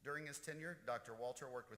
During his tenure, Dr. Walter worked with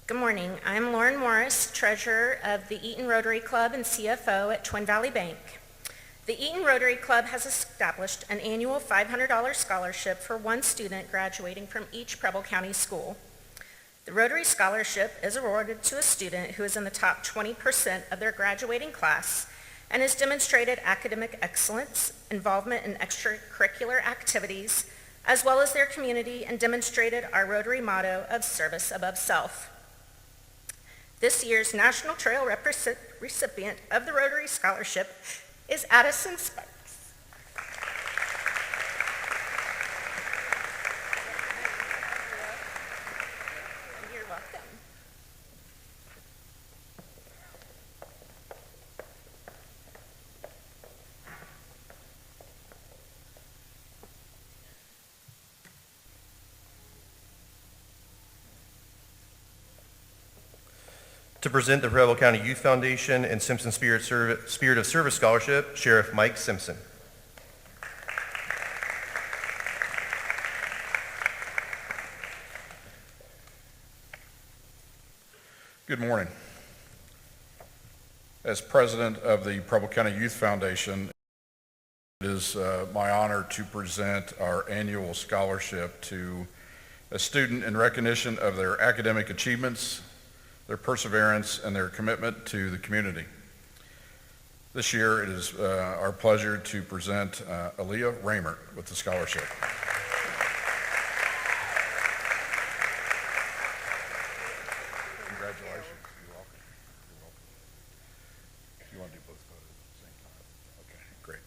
Good morning. I'm Lauren Morris, Treasurer of the Eaton Rotary Club and CFO at Twin Valley Bank. The Eaton Rotary Club has established an annual $500 scholarship for one student graduating from each Preble County school. The Rotary Scholarship is awarded to a student who is in the top 20% of their graduating class and has demonstrated academic excellence, involvement in extracurricular activities, as well as their community, and demonstrated our Rotary motto of service above self. This year's National Trail recipient of the Rotary Scholarship is Addison Sparks. You're welcome. To present the Preble County Youth Foundation and Simpson Spirit of Service Scholarship, Sheriff Mike Simpson. Good morning. As president of the Preble County Youth Foundation, it is my honor to present our annual scholarship to a student in recognition of their academic achievements, their perseverance, and their commitment to the community. This year, it is our pleasure to present Aaliyah Raymert with the scholarship. Congratulations. You're welcome. You're welcome. You want to do both photos at the same time? Okay, great.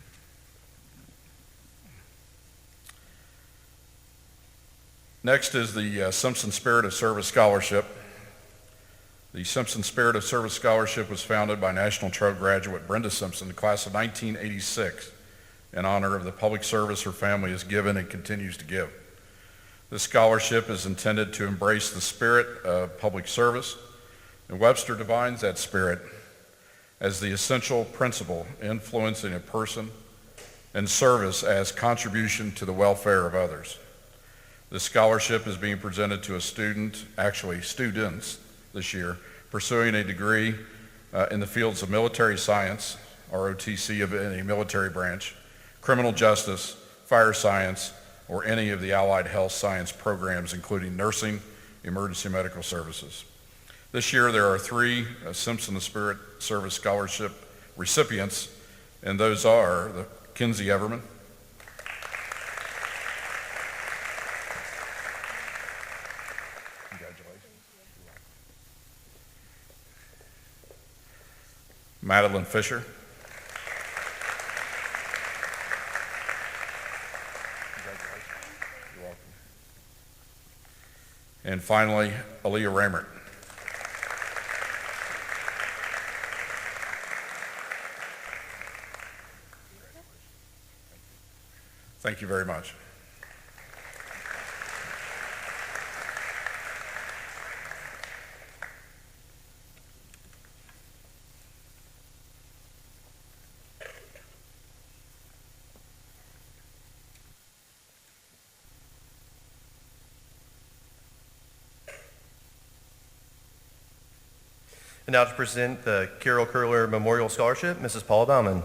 Next is the Simpson Spirit of Service Scholarship. The Simpson Spirit of Service Scholarship was founded by National Trail graduate Brenda Simpson, the class of 1986, in honor of the public service her family has given and continues to give. This scholarship is intended to embrace the spirit of public service, and Webster defines that spirit as the essential principle influencing a person and service as contribution to the welfare of others. This scholarship is being presented to a student, actually students, this year, pursuing a degree in the fields of military science, ROTC of any military branch, criminal justice, fire science, or any of the allied health science programs, including nursing, emergency medical services. This year, there are three Simpson the Spirit Service Scholarship recipients, and those are the Kinsey Everman, Madeline Fisher, congratulations. You're welcome. And finally, Aaliyah Raymert. Thank you very much. And now to present the Carol Curler Memorial Scholarship, Mrs. Paula Baumann.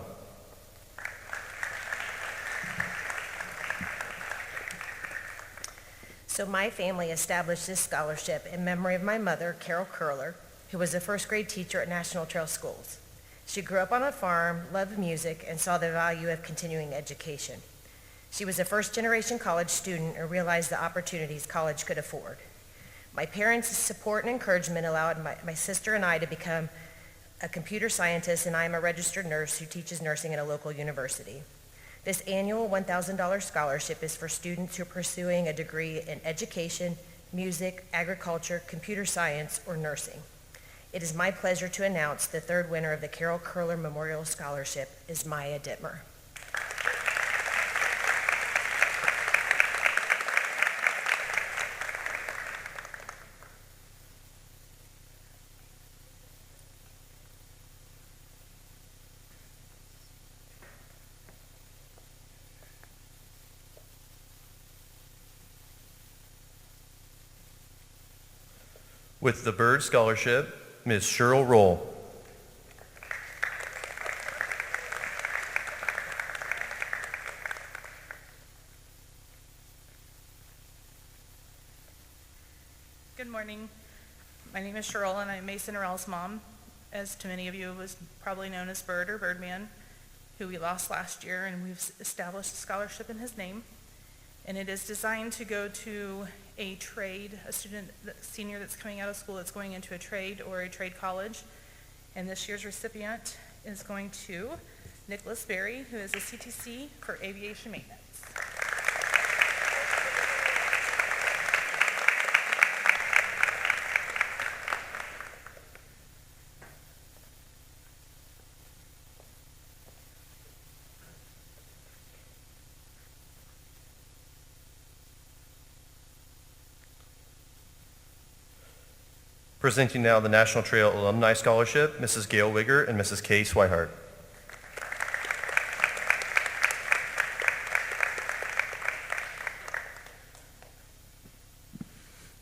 So my family established this scholarship in memory of my mother, Carol Curler, who was a first grade teacher at National Trail Schools. She grew up on a farm, loved music, and saw the value of continuing education. She was a first-generation college student and realized the opportunities college could afford. My parents' support and encouragement allowed my sister and I to become a computer scientist, and I am a registered nurse who teaches nursing at a local university. This annual $1,000 scholarship is for students who are pursuing a degree in education, music, agriculture, computer science, or nursing. It is my pleasure to announce the third winner of the Carol Curler Memorial Scholarship is Maya Dittmer. With the Byrd Scholarship, Ms. Cheryl Roll. Good morning. My name is Cheryl, and I'm Mason Arell's mom. As to many of you, was probably known as Bird or Birdman, who we lost last year, and we've established a scholarship in his name. And it is designed to go to a trade, a senior that's coming out of school that's going into a trade or a trade college. And this year's recipient is going to Nicholas Berry, who is a CTC for aviation maintenance. Presenting now the National Trail Alumni Scholarship, Mrs. Gail Wigger and Mrs. Kay Swihart.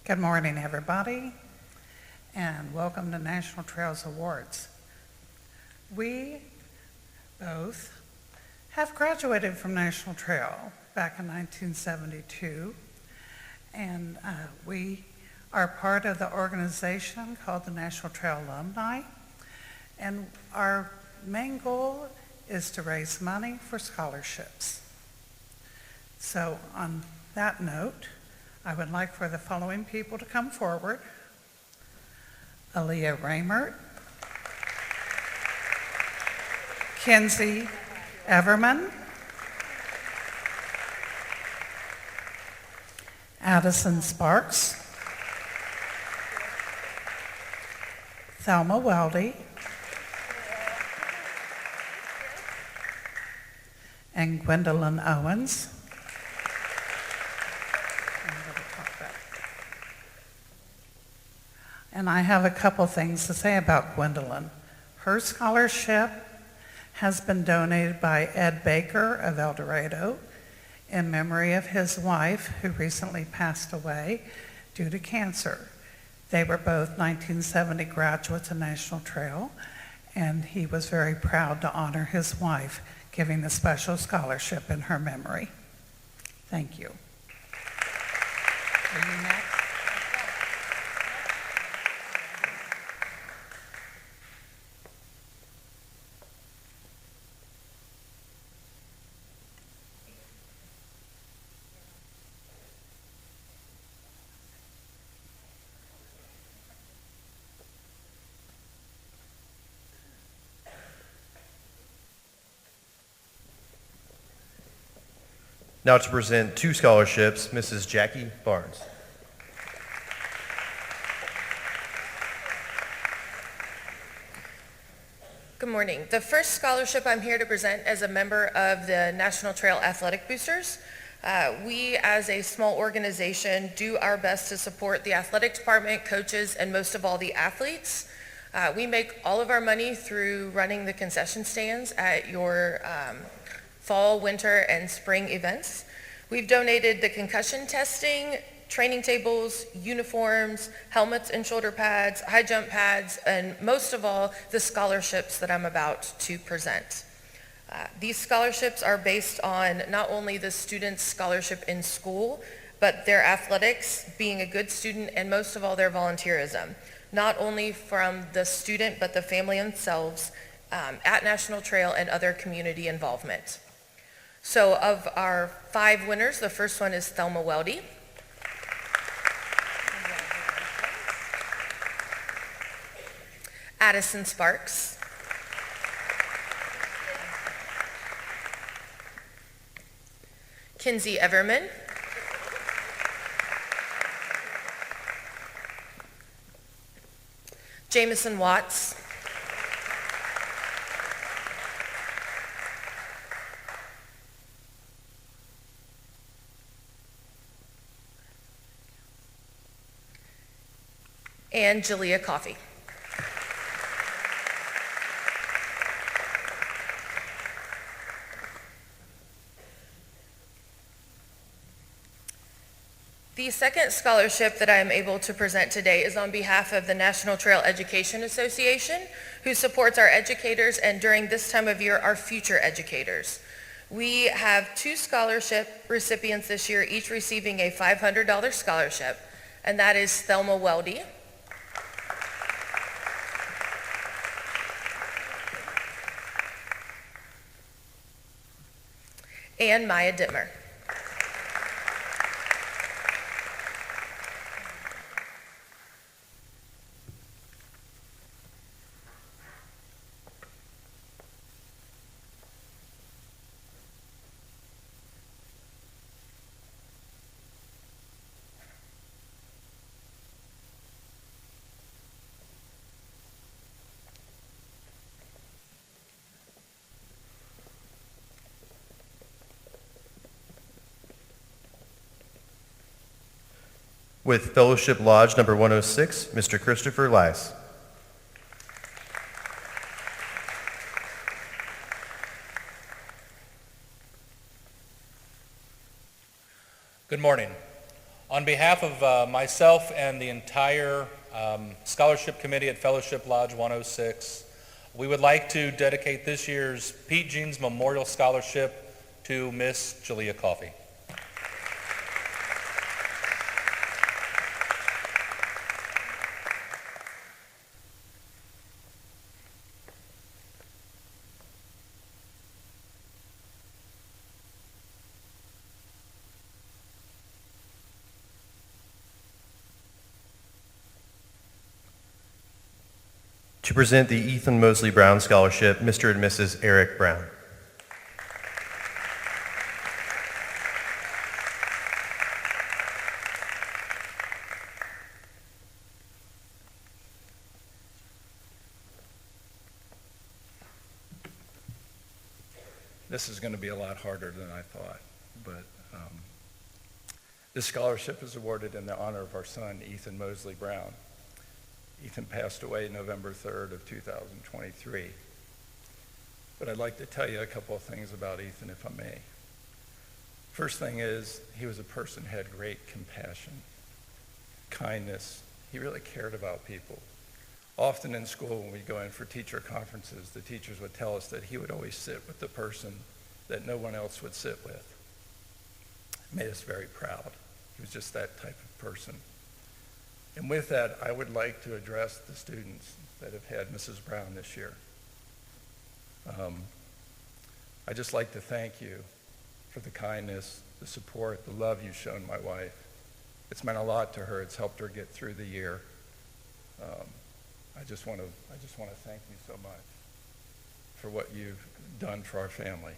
Good morning, everybody, and welcome to National Trails Awards. We both have graduated from National Trail back in 1972, and we are part of the organization called the National Trail Alumni, and our main goal is to raise money for scholarships. So on that note, I would like for the following people to come forward. Aaliyah Raymert, Kenzie Everman, Addison Sparks, Thelma Weldy, and Gwendolyn Owens. And I have a couple things to say about Gwendolyn. Her scholarship has been donated by Ed Baker of El Dorado in memory of his wife, who recently passed away due to cancer. They were both 1970 graduates of National Trail, and he was very proud to honor his wife, giving the special scholarship in her memory. Thank you. Are you next? Now to present two scholarships, Mrs. Jackie Barnes. Good morning. The first scholarship I'm here to present as a member of the National Trail Athletic Boosters. We, as a small organization, do our best to support the athletic department, coaches, and most of all the athletes. We make all of our money through running the concession stands at your fall, winter, and spring events. We've donated the concussion testing, training tables, uniforms, helmets and shoulder pads, high jump pads, and most of all, the scholarships that I'm about to present. These scholarships are based on not only the student's scholarship in school, but their athletics, being a good student, and most of all, their volunteerism, not only from the student, but the family themselves at National Trail and other community involvement. So of our 5 winners, the first one is Thelma Weldy. Addison Sparks. Kinsey Everman. Jamison Watts. And Jalea Coffey. The second scholarship that I am able to present today is on behalf of the National Trail Education Association, who supports our educators and during this time of year, our future educators. We have 2 scholarship recipients this year, each receiving a $500 scholarship, and that is Thelma Weldy and Maya Dittmer. With Fellowship Lodge number 106, Mr. Christopher Lice. Good morning. On behalf of myself and the entire scholarship committee at Fellowship Lodge 106, we would like to dedicate this year's Pete Jeans Memorial Scholarship to Miss Jalea Coffey. To present the Ethan Mosley Brown Scholarship, Mr. and Mrs. Eric Brown. This is going to be a lot harder than I thought, but this scholarship is awarded in the honor of our son, Ethan Mosley Brown. Ethan passed away November 3rd of 2023. But I'd like to tell you a couple of things about Ethan, if I may. First thing is, he was a person who had great compassion, kindness. He really cared about people. Often in school, when we go in for teacher conferences, the teachers would tell us that he would always sit with the person that no one else would sit with. It made us very proud. He was just that type of person. And with that, I would like to address the students that have had Mrs. Brown this year. I'd just like to thank you for the kindness, the support, the love you've shown my wife. It's meant a lot to her. It's helped her get through the year. I just want to thank you so much for what you've done for our family.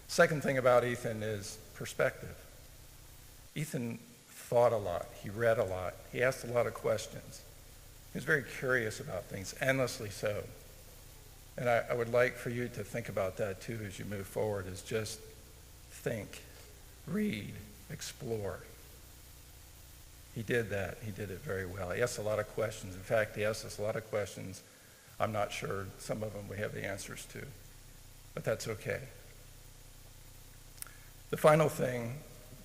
Second thing about Ethan is perspective. Ethan thought a lot. He read a lot. He asked a lot of questions. He was very curious about things, endlessly so. And I would like for you to think about that too as you move forward, is just think, read, explore. He did that. He did it very well. He asked a lot of questions. In fact, he asked us a lot of questions. I'm not sure some of them we have the answers to, but that's okay. The final thing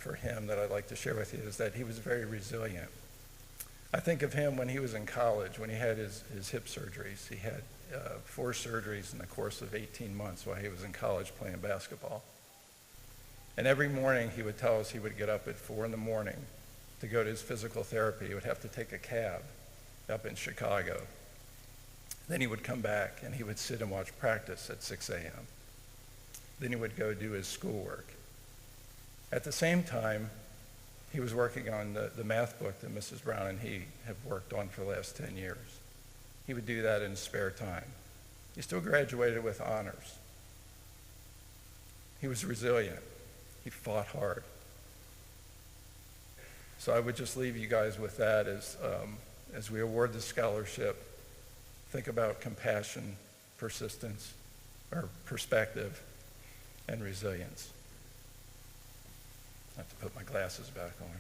for him that I'd like to share with you is that he was very resilient. I think of him when he was in college, when he had his hip surgeries. He had 4 surgeries in the course of 18 months while he was in college playing basketball. And every morning he would tell us he would get up at 4 in the morning to go to his physical therapy. He would have to take a cab up in Chicago. Then he would come back and he would sit and watch practice at 6 a.m. Then he would go do his schoolwork. At the same time, he was working on the math book that Mrs. Brown and he have worked on for the last 10 years. He would do that in his spare time. He still graduated with honors. He was resilient. He fought hard. So I would just leave you guys with that as we award the scholarship. Think about compassion, persistence, or perspective, and resilience. I have to put my glasses back on.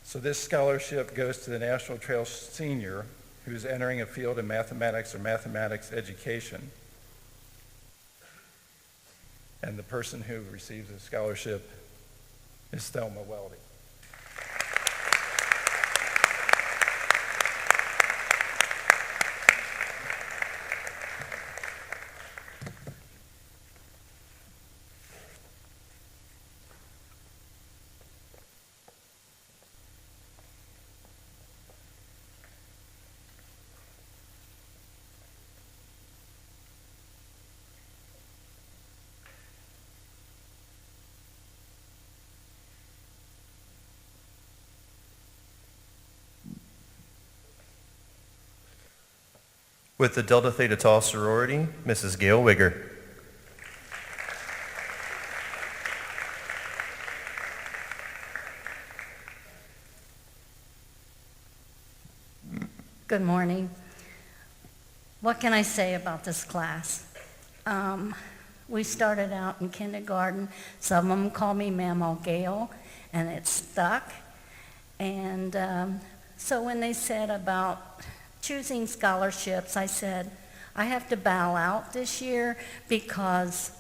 So this scholarship goes to the National Trail senior who's entering a field in mathematics or mathematics education. And the person who receives the scholarship is Thelma Weldy. With the Delta Theta Tau sorority, Mrs. Gail Wigger. Good morning. What can I say about this class? We started out in kindergarten. Some of them call me Mama Gail, and it stuck. And so when they said about choosing scholarships, I said, I have to bow out this year because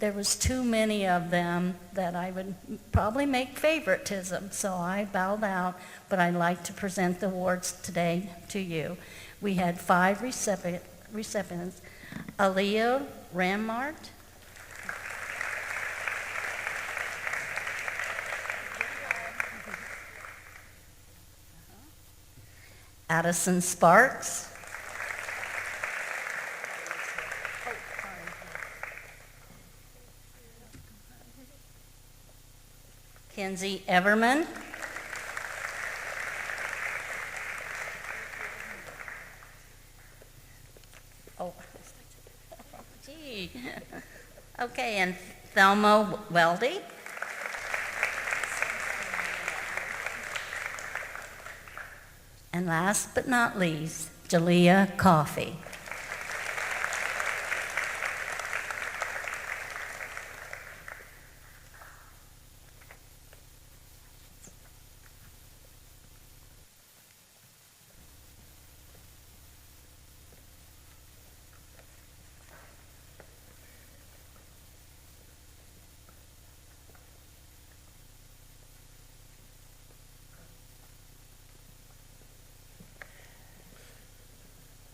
there was too many of them that I would probably make favoritism. So I bowed out, but I'd like to present the awards today to you. We had 5 recipients. Aaliyah Rammart, Addison Sparks, Kenzie Everman, gee, okay, and Thelma Weldy. And last but not least, Jalea Coffey.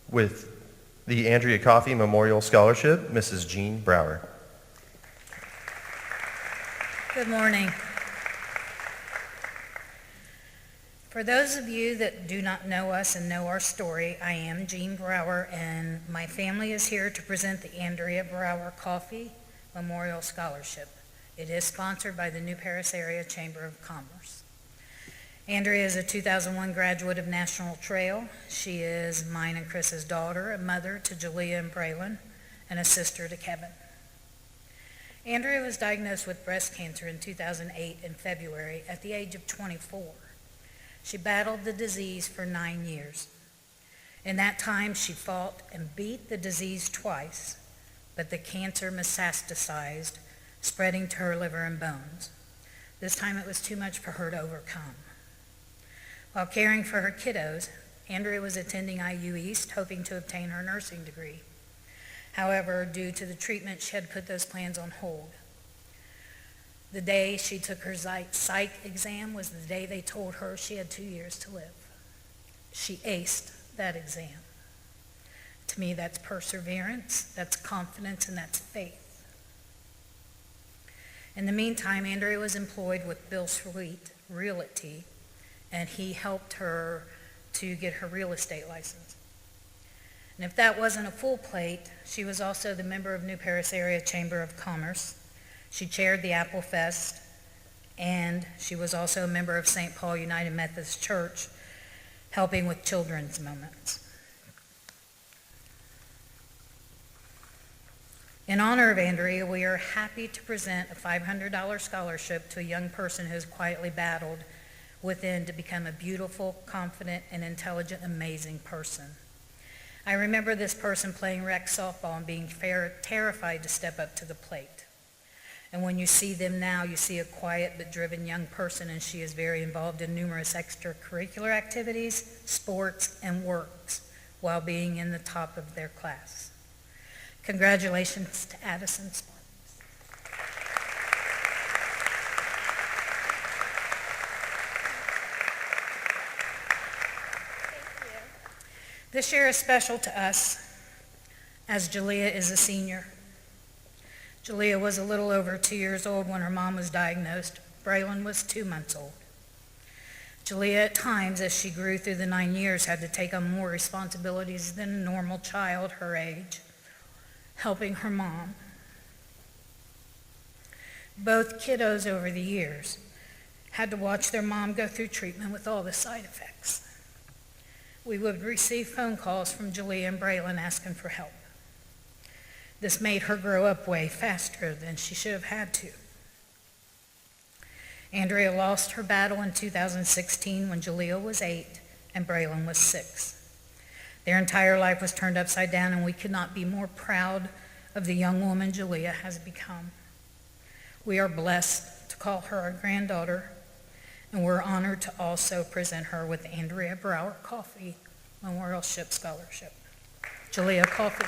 With the Andrea Coffey Memorial Scholarship, Mrs. Jean Brower. Good morning. For those of you that do not know us and know our story, I am Jean Brower, and my family is here to present the Andrea Brower Coffey Memorial Scholarship. It is sponsored by the New Paris Area Chamber of Commerce. Andrea is a 2001 graduate of National Trail. She is mine and Chris's daughter, a mother to Jalea and Braylon, and a sister to Kevin. Andrea was diagnosed with breast cancer in 2008 in February at the age of 24. She battled the disease for 9 years. In that time, she fought and beat the disease twice, but the cancer metastasized, spreading to her liver and bones. This time it was too much for her to overcome. While caring for her kiddos, Andrea was attending IU East, hoping to obtain her nursing degree. However, due to the treatment, she had put those plans on hold. The day she took her psych exam was the day they told her she had 2 years to live. She aced that exam. To me, that's perseverance, that's confidence, and that's faith. In the meantime, Andrea was employed with Bill Sweet Realty, and he helped her to get her real estate license. And if that wasn't a full plate, she was also the member of New Paris Area Chamber of Commerce. She chaired the Apple Fest, and she was also a member of St. Paul United Methodist Church, helping with children's moments. In honor of Andrea, we are happy to present a $500 scholarship to a young person who has quietly battled within to become a beautiful, confident, and intelligent, amazing person. I remember this person playing rec softball and being terrified to step up to the plate. And when you see them now, you see a quiet but driven young person, and she is very involved in numerous extracurricular activities, sports, and works while being in the top of their class. Congratulations to Addison Sparks. This year is special to us as Jalea is a senior. Jalea was a little over 2 years old when her mom was diagnosed. Braylon was 2 months old. Jalea at times, as she grew through the 9 years, had to take on more responsibilities than a normal child her age, helping her mom. Both kiddos over the years had to watch their mom go through treatment with all the side effects. We would receive phone calls from Jalea and Braylon asking for help. This made her grow up way faster than she should have had to. Andrea lost her battle in 2016 when Jalea was 8 and Braylon was 6. Their entire life was turned upside down, and we could not be more proud of the young woman Jalea has become. We are blessed to call her our granddaughter, and we're honored to also present her with the Andrea Brower Coffey Memorialship Scholarship. Jalea Coffey.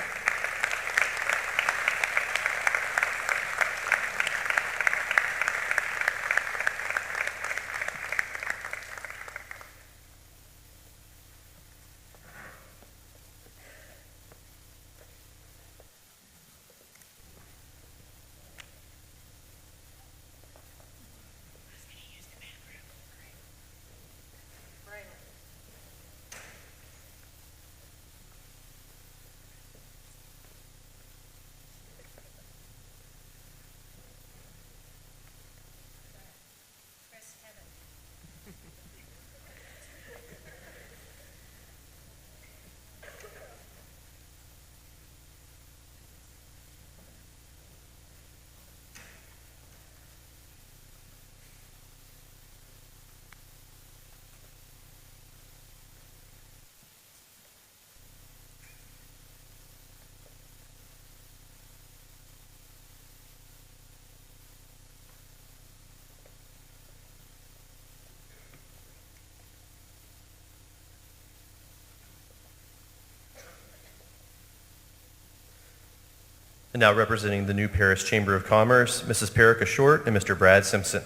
And now representing the New Paris Chamber of Commerce, Mrs. Perica Short and Mr. Brad Simpson.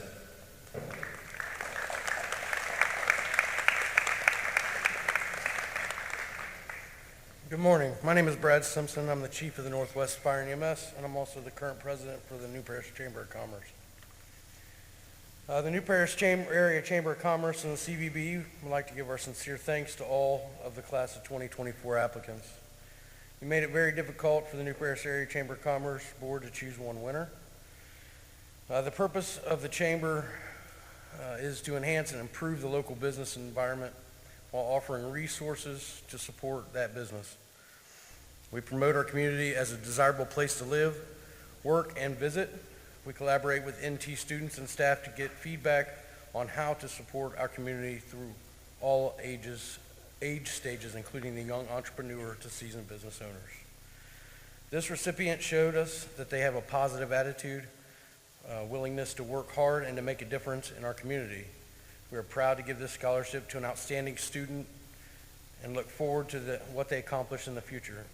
Good morning. My name is Brad Simpson. I'm the chief of the Northwest Fire and EMS, and I'm also the current president for the New Paris Chamber of Commerce. The New Paris Area Chamber of Commerce and the CVB would like to give our sincere thanks to all of the class of 2024 applicants. You made it very difficult for the New Paris Area Chamber of Commerce Board to choose one winner. The purpose of the chamber is to enhance and improve the local business environment while offering resources to support that business. We promote our community as a desirable place to live, work, and visit. We collaborate with NT students and staff to get feedback on how to support our community through all age stages, including the young entrepreneur to seasoned business owners. This recipient showed us that they have a positive attitude, willingness to work hard, and to make a difference in our community. We are proud to give this scholarship to an outstanding student and look forward to what they accomplish in the future.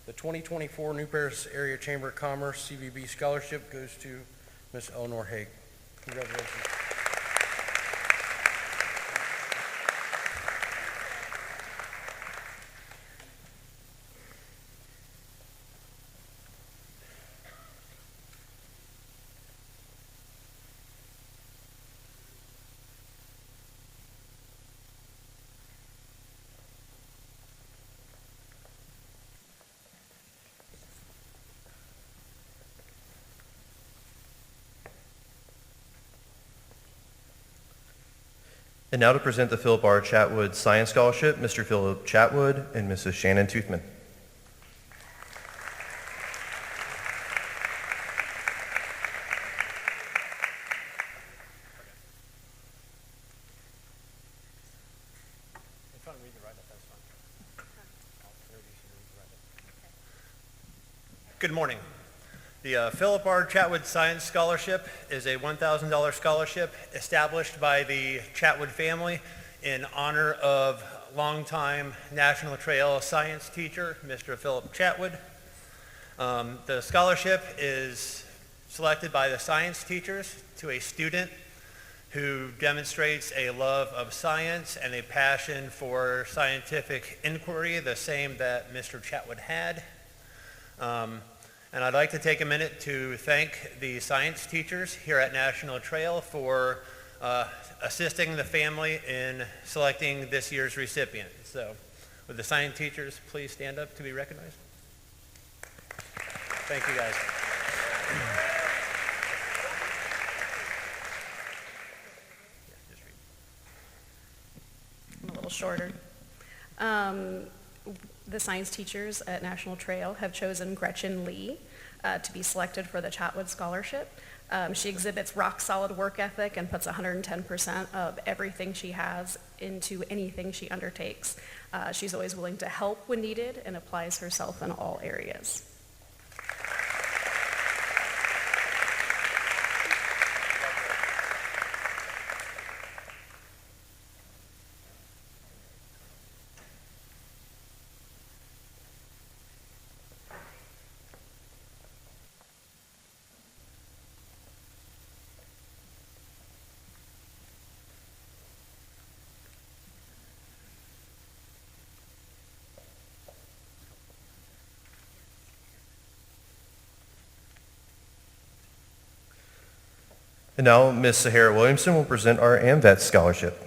The 2024 New Paris Area Chamber of Commerce CVB Scholarship goes to Ms. Eleanor Haig. Congratulations. And now to present the Philip R. Chatwood Science Scholarship, Mr. Philip Chatwood and Mrs. Shannon Toothman. Good morning. The Philip R. Chatwood Science Scholarship is a $1,000 scholarship established by the Chatwood family in honor of longtime National Trail science teacher, Mr. Philip Chatwood. The scholarship is selected by the science teachers to a student who demonstrates a love of science and a passion for scientific inquiry, the same that Mr. Chatwood had. And I'd like to take a minute to thank the science teachers here at National Trail for assisting the family in selecting this year's recipient. So would the science teachers please stand up to be recognized? Thank you, guys. I'm a little shorter. The science teachers at National Trail have chosen Gretchen Lee to be selected for the Chatwood Scholarship. She exhibits rock-solid work ethic and puts 110% of everything she has into anything she undertakes. She's always willing to help when needed and applies herself in all areas. And now Ms. Sahara Williamson will present our AMVET Scholarship.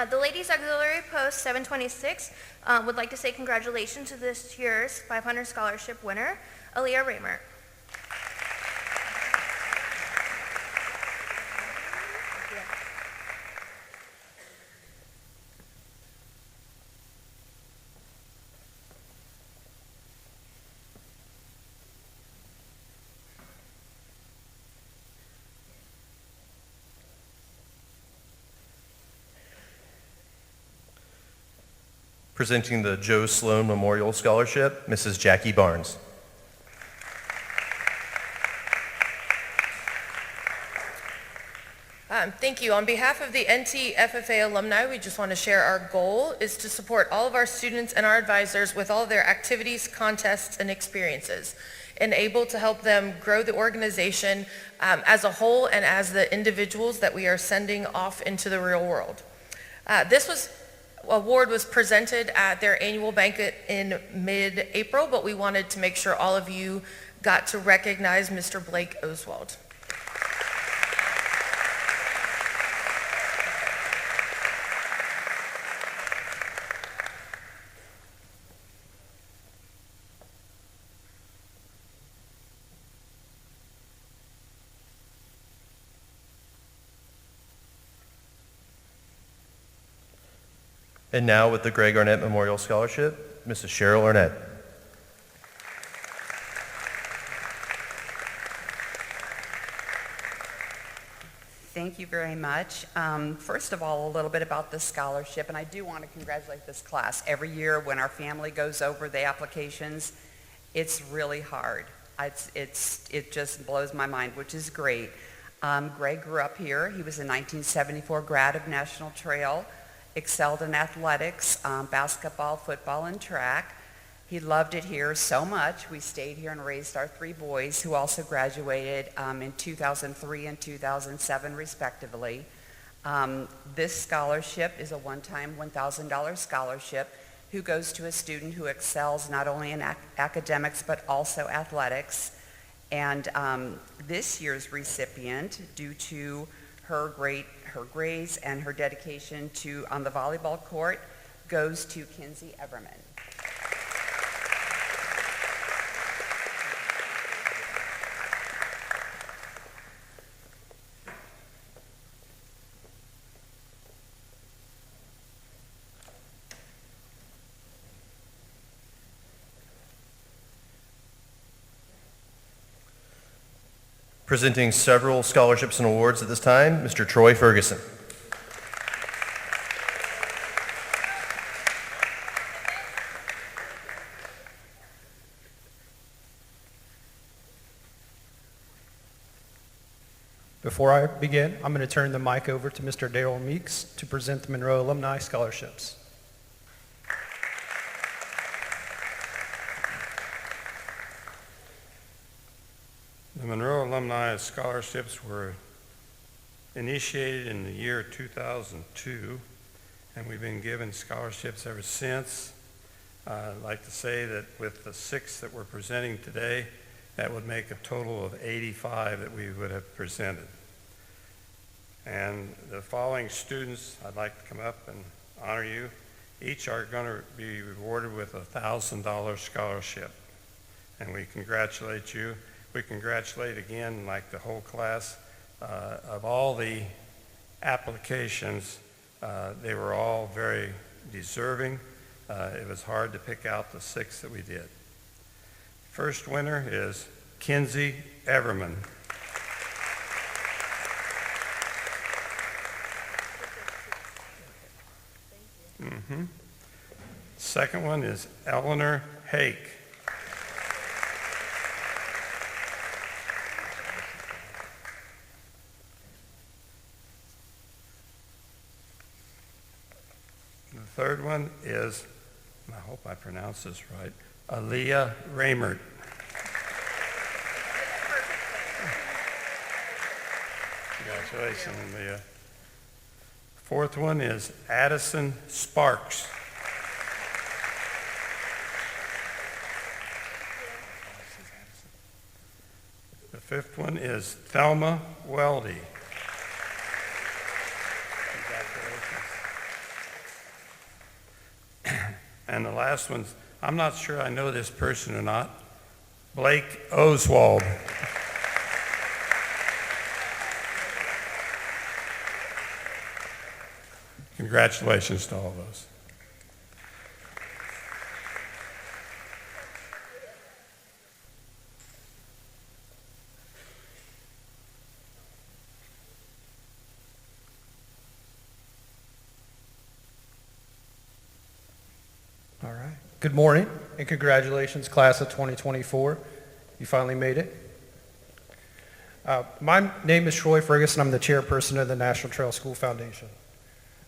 The Ladies Auxiliary Post 726 would like to say congratulations to this year's 500 scholarship winner, Aaliyah Raymer. Presenting the Joe Sloan Memorial Scholarship, Mrs. Jackie Barnes. Thank you. On behalf of the NTFFA alumni, we just want to share our goal is to support all of our students and our advisors with all of their activities, contests, and experiences, and able to help them grow the organization as a whole and as the individuals that we are sending off into the real world. This award was presented at their annual banquet in mid-April, but we wanted to make sure all of you got to recognize Mr. Blake Oswald. And now with the Greg Arnett Memorial Scholarship, Mrs. Cheryl Arnett. Thank you very much. First of all, a little bit about this scholarship, and I do want to congratulate this class. Every year when our family goes over the applications, it's really hard. It just blows my mind, which is great. Greg grew up here. He was a 1974 grad of National Trail, excelled in athletics, basketball, football, and track. He loved it here so much, we stayed here and raised our 3 boys, who also graduated in 2003 and 2007, respectively. This scholarship is a one-time $1,000 scholarship who goes to a student who excels not only in academics but also athletics. And this year's recipient, due to her grades and her dedication on the volleyball court, goes to Kinsey Everman. Presenting several scholarships and awards at this time, Mr. Troy Ferguson. Before I begin, I'm going to turn the mic over to Mr. Darrell Meeks to present the Monroe Alumni Scholarships. The Monroe Alumni Scholarships were initiated in the year 2002, and we've been given scholarships ever since. I'd like to say that with the 6 that we're presenting today, that would make a total of 85 that we would have presented. And the following students, I'd like to come up and honor you. Each are going to be rewarded with a $1,000 scholarship. And we congratulate you. We congratulate again, like the whole class, of all the applications. They were all very deserving. It was hard to pick out the 6 that we did. First winner is Kinsey Everman. Second one is Eleanor Hake. The third one is, I hope I pronounce this right, Aaliyah Raymert. Congratulations, Aaliyah. Fourth one is Addison Sparks. The fifth one is Thelma Weldy. And the last one's, I'm not sure I know this person or not, Blake Oswald. Congratulations to all those. All right. Good morning and congratulations, class of 2024. You finally made it. My name is Troy Ferguson. I'm the chairperson of the National Trail School Foundation.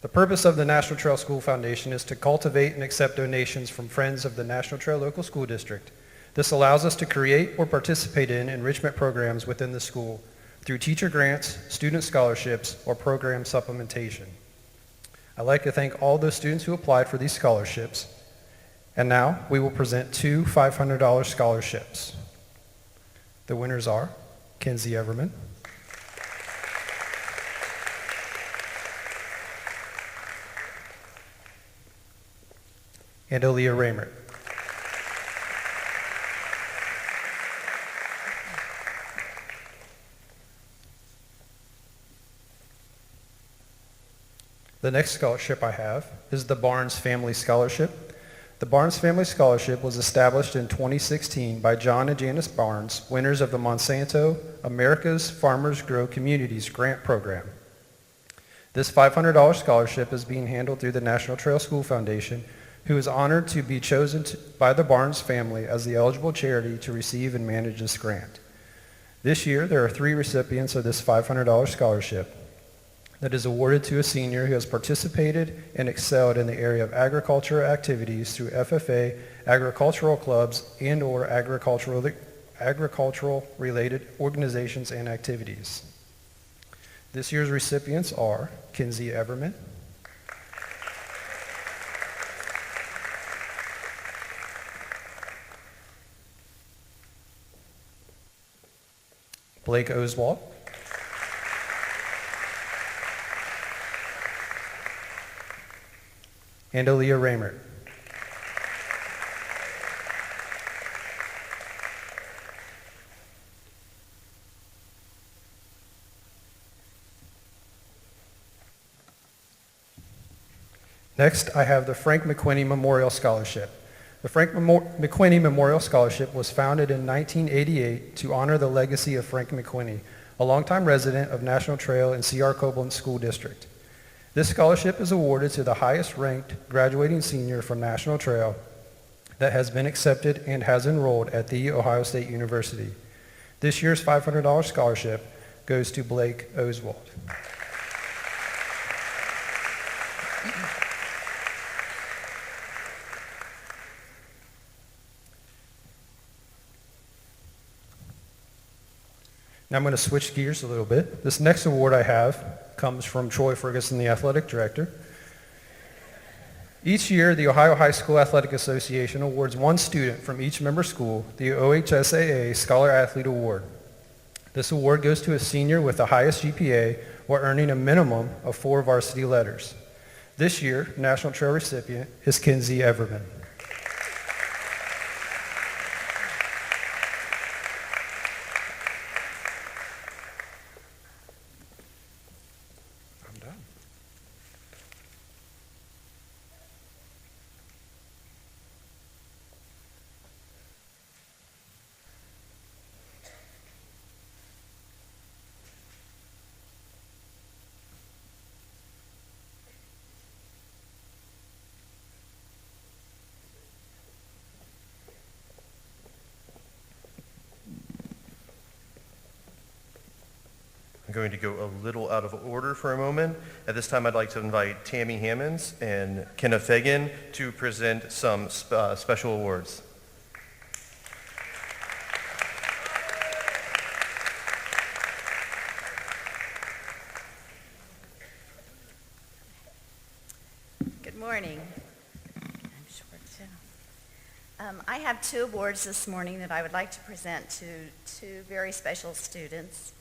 The purpose of the National Trail School Foundation is to cultivate and accept donations from friends of the National Trail Local School District. This allows us to create or participate in enrichment programs within the school through teacher grants, student scholarships, or program supplementation. I'd like to thank all those students who applied for these scholarships. And now we will present 2 $500 scholarships. The winners are Kinsey Everman, and Aaliyah Raymert. The next scholarship I have is the Barnes Family Scholarship. The Barnes Family Scholarship was established in 2016 by John and Janice Barnes, winners of the Monsanto America's Farmers Grow Communities Grant Program. This $500 scholarship is being handled through the National Trail School Foundation, who is honored to be chosen by the Barnes family as the eligible charity to receive and manage this grant. This year, there are 3 recipients of this $500 scholarship. that is awarded to a senior who has participated and excelled in the area of agriculture activities through FFA, agricultural clubs, and/or agricultural-related organizations and activities. This year's recipients are Kinsey Everman, Blake Oswald, and Aaliyah Raymert. Next, I have the Frank McQuinney Memorial Scholarship. The Frank McQuinney Memorial Scholarship was founded in 1988 to honor the legacy of Frank McQuinney, a longtime resident of National Trail and C.R. Copeland School District. This scholarship is awarded to the highest-ranked graduating senior from National Trail that has been accepted and has enrolled at The Ohio State University. This year's $500 scholarship goes to Blake Oswald. Now I'm going to switch gears a little bit. This next award I have comes from Troy Ferguson, the athletic director. Each year, the Ohio High School Athletic Association awards one student from each member school the OHSAA Scholar Athlete Award. This award goes to a senior with the highest GPA while earning a minimum of 4 varsity letters. This year, National Trail recipient is Kinsey Everman. I'm going to go a little out of order for a moment. At this time, I'd like to invite Tammy Hammonds and Kenneth Fagan to present some special awards. Good morning. I'm short too. I have 2 awards this morning that I would like to present to 2 very special students.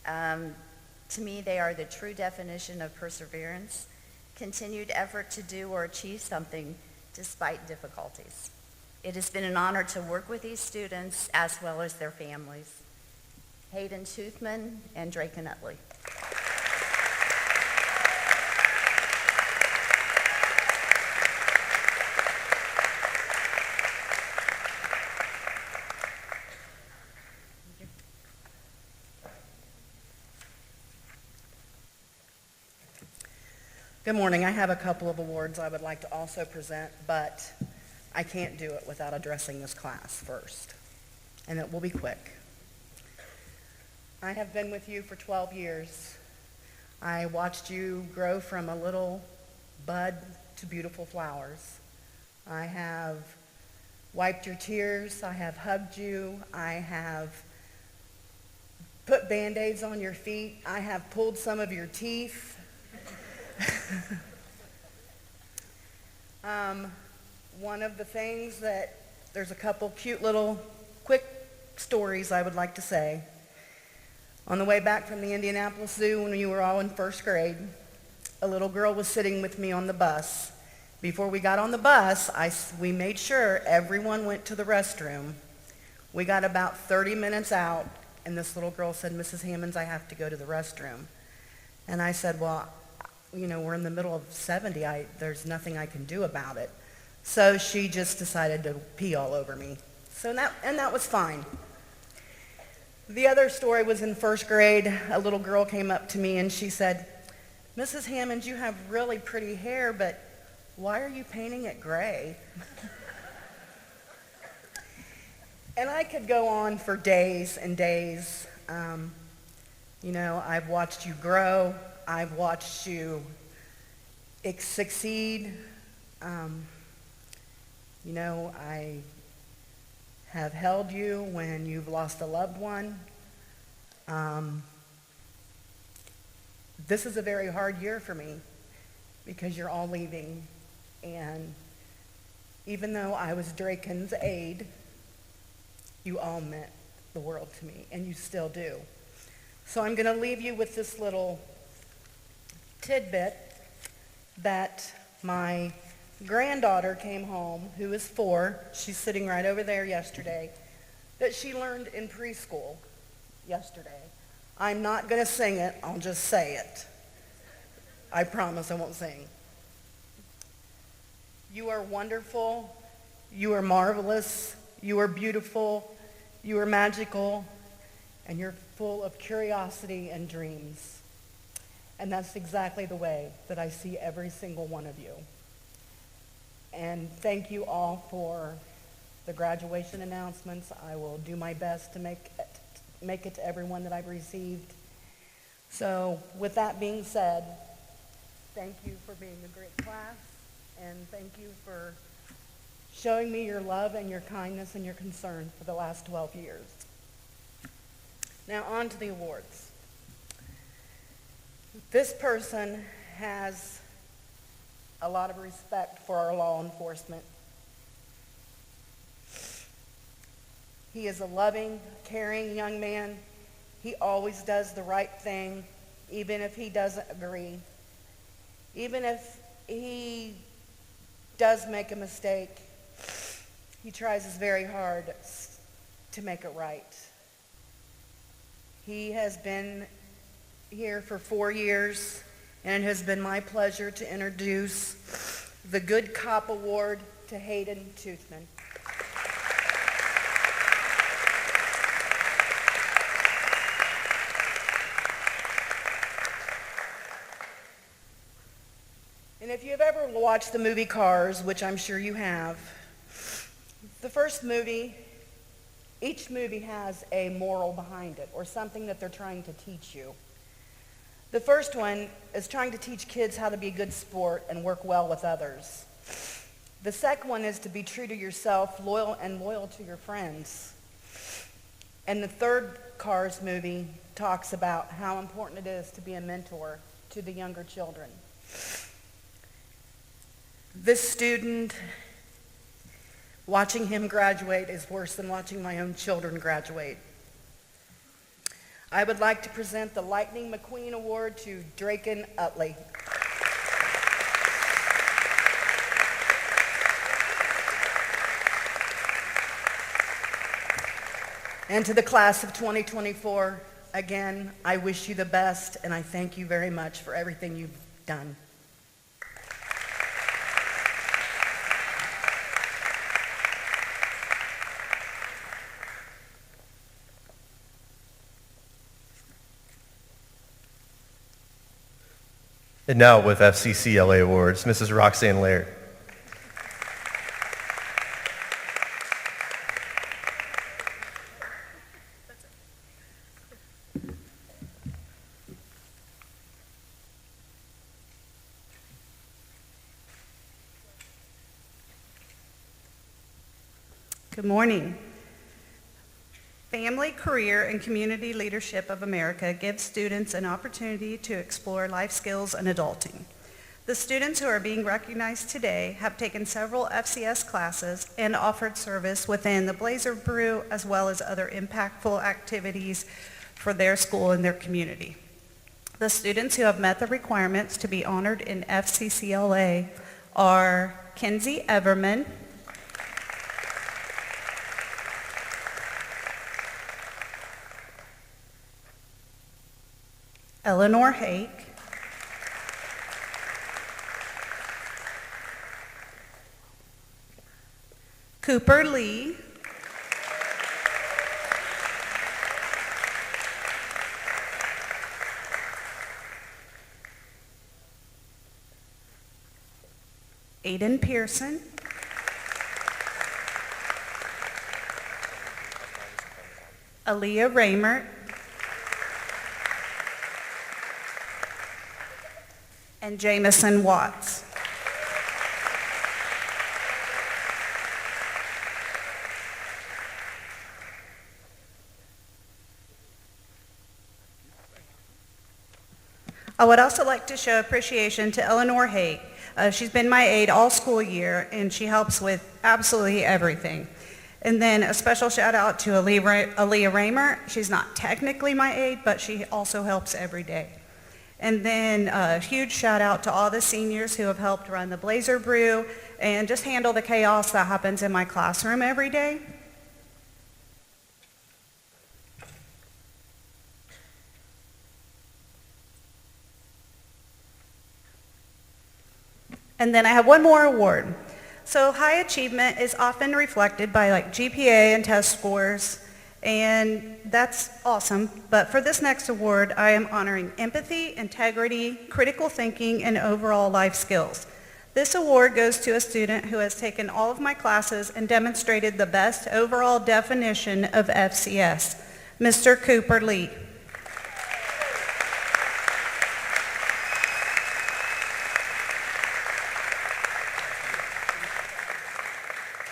To me, they are the true definition of perseverance, continued effort to do or achieve something despite difficulties. It has been an honor to work with these students as well as their families. Hayden Toothman and Drake Nutley. Good morning. I have a couple of awards I would like to also present, but I can't do it without addressing this class first, and it will be quick. I have been with you for 12 years. I watched you grow from a little bud to beautiful flowers. I have wiped your tears. I have hugged you. I have put Band-Aids on your feet. I have pulled some of your teeth. One of the things that, there's a couple cute little quick stories I would like to say. On the way back from the Indianapolis Zoo when you were all in first grade, a little girl was sitting with me on the bus. Before we got on the bus, we made sure everyone went to the restroom. We got about 30 minutes out, and this little girl said, "Mrs. Hammonds, I have to go to the restroom." And I said, "Well, you know, we're in the middle of 70. There's nothing I can do about it." So she just decided to pee all over me. And that was fine. The other story was in first grade. A little girl came up to me and she said, "Mrs. Hammonds, you have really pretty hair, but why are you painting it gray?" And I could go on for days and days. You know, I've watched you grow. I've watched you succeed. You know, I have held you when you've lost a loved one. This is a very hard year for me because you're all leaving. And even though I was Draken's aide, you all meant the world to me, and you still do. So I'm going to leave you with this little tidbit that my granddaughter came home, who is 4. She's sitting right over there yesterday, that she learned in preschool yesterday. I'm not going to sing it. I'll just say it. I promise I won't sing. You are wonderful. You are marvelous. You are beautiful. You are magical. And you're full of curiosity and dreams. And that's exactly the way that I see every single one of you. And thank you all for the graduation announcements. I will do my best to make it to everyone that I've received. So with that being said, thank you for being a great class, and thank you for showing me your love and your kindness and your concern for the last 12 years. Now on to the awards. This person has a lot of respect for our law enforcement. He is a loving, caring young man. He always does the right thing, even if he doesn't agree. Even if he does make a mistake, he tries his very hard to make it right. He has been here for 4 years, and it has been my pleasure to introduce the Good Cop Award to Hayden Toothman. And if you've ever watched the movie Cars, which I'm sure you have, the first movie, each movie has a moral behind it, or something that they're trying to teach you. The first one is trying to teach kids how to be a good sport and work well with others. The second one is to be true to yourself, loyal to your friends. And the third Cars movie talks about how important it is to be a mentor to the younger children. This student, watching him graduate is worse than watching my own children graduate. I would like to present the Lightning McQueen Award to Draken Utley. And to the class of 2024, again, I wish you the best, and I thank you very much for everything you've done. And now with FCCLA Awards, Mrs. Roxanne Laird. Good morning. Family, Career, and Community Leadership of America gives students an opportunity to explore life skills and adulting. The students who are being recognized today have taken several FCS classes and offered service within the Blazer Brew as well as other impactful activities for their school and their community. The students who have met the requirements to be honored in FCCLA are Kenzie Everman, Eleanor Hake, Cooper Lee, Aiden Pearson, Aaliyah Raymert, and Jamison Watts. I would also like to show appreciation to Eleanor Haight. She's been my aide all school year, and she helps with absolutely everything. And then a special shout out to Aaliyah Raymer. She's not technically my aide, but she also helps every day. And then a huge shout out to all the seniors who have helped run the Blazer Brew and just handle the chaos that happens in my classroom every day. And then I have one more award. So high achievement is often reflected by like GPA and test scores, and that's awesome. But for this next award, I am honoring empathy, integrity, critical thinking, and overall life skills. This award goes to a student who has taken all of my classes and demonstrated the best overall definition of FCS, Mr. Cooper Lee.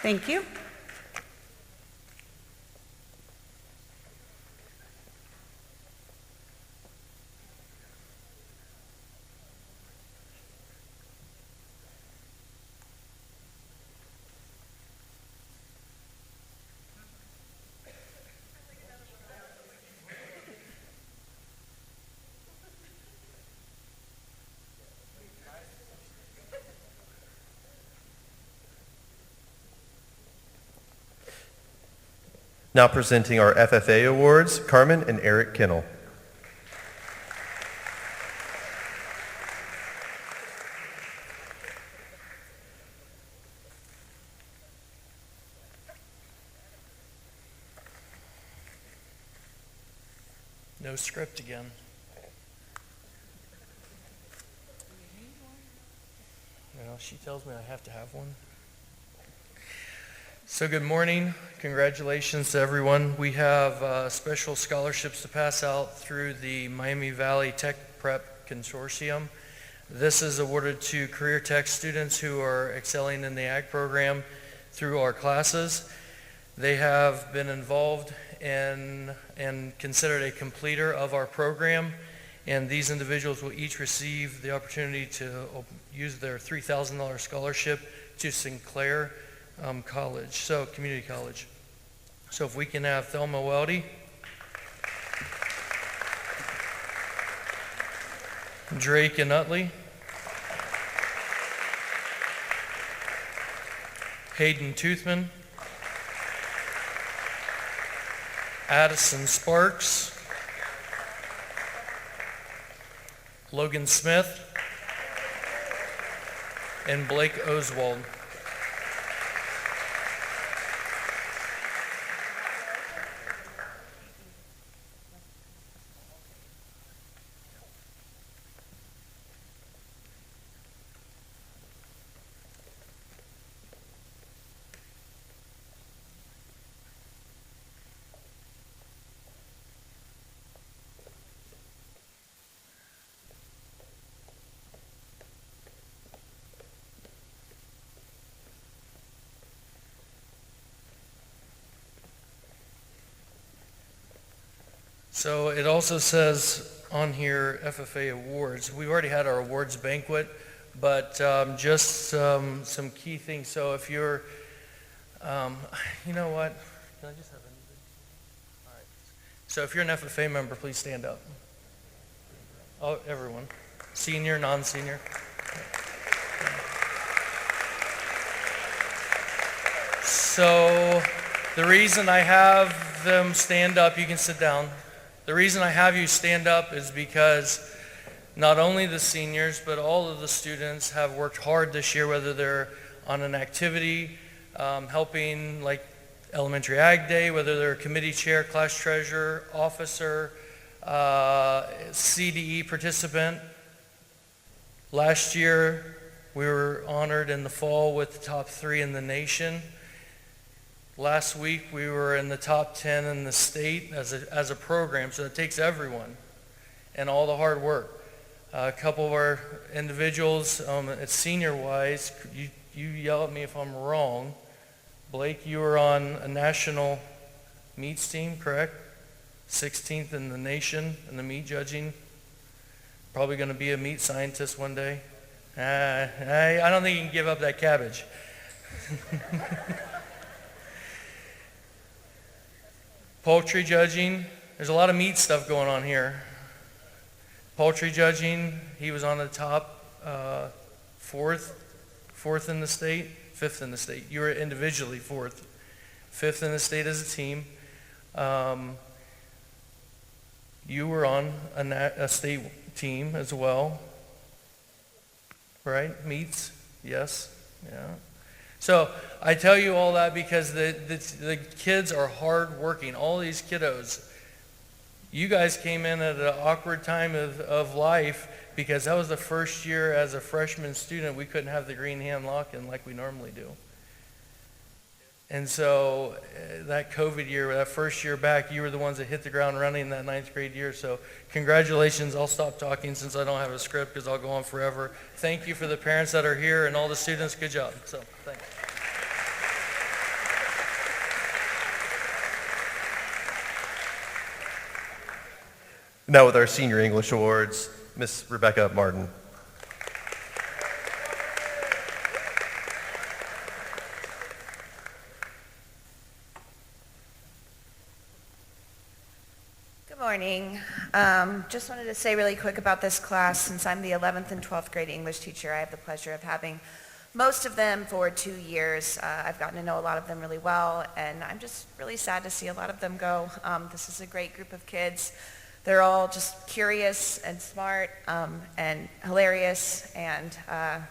Thank you. Now presenting our FFA awards, Carmen and Eric Kennel. No script again. Well, she tells me I have to have one. So good morning. Congratulations to everyone. We have special scholarships to pass out through the Miami Valley Tech Prep Consortium. This is awarded to career tech students who are excelling in the ag program through our classes. They have been involved in and considered a completer of our program, and these individuals will each receive the opportunity to use their $3,000 scholarship to Sinclair College, community college. So if we can have Thelma Weldy, Drake and Utley, Hayden Toothman, Addison Sparks, Logan Smith, and Blake Oswald. So it also says on here FFA awards. We've already had our awards banquet, but just some key things. So if you're, you know what? Can I just have anything? All right. So if you're an FFA member, please stand up. Oh, everyone. Senior, non-senior. So the reason I have them stand up, you can sit down. The reason I have you stand up is because not only the seniors, but all of the students have worked hard this year, whether they're on an activity, helping like Elementary Ag Day, whether they're a committee chair, class treasurer, officer, CDE participant. Last year, we were honored in the fall with the top 3 in the nation. Last week, we were in the top 10 in the state as a program, so it takes everyone and all the hard work. A couple of our individuals, at senior-wise, you yell at me if I'm wrong. Blake, you were on a national meats team, correct? 16th in the nation in the meat judging. Probably going to be a meat scientist one day. I don't think you can give up that cabbage. Poultry judging. There's a lot of meat stuff going on here. Poultry judging, he was on the top fourth in the state, fifth in the state. You were individually fourth, fifth in the state as a team. You were on a state team as well, right? Meats, yes, yeah. So I tell you all that because the kids are hardworking. All these kiddos. You guys came in at an awkward time of life because that was the first year as a freshman student we couldn't have the green hand lock-in like we normally do. And so that COVID year, that first year back, you were the ones that hit the ground running that 9th grade year. So congratulations. I'll stop talking since I don't have a script because I'll go on forever. Thank you for the parents that are here and all the students. Good job. So thanks. Now with our Senior English Awards, Miss Rebecca Martin. Good morning. Just wanted to say really quick about this class. Since I'm the 11th and 12th grade English teacher, I have the pleasure of having most of them for 2 years. I've gotten to know a lot of them really well, and I'm just really sad to see a lot of them go. This is a great group of kids. They're all just curious and smart and hilarious, and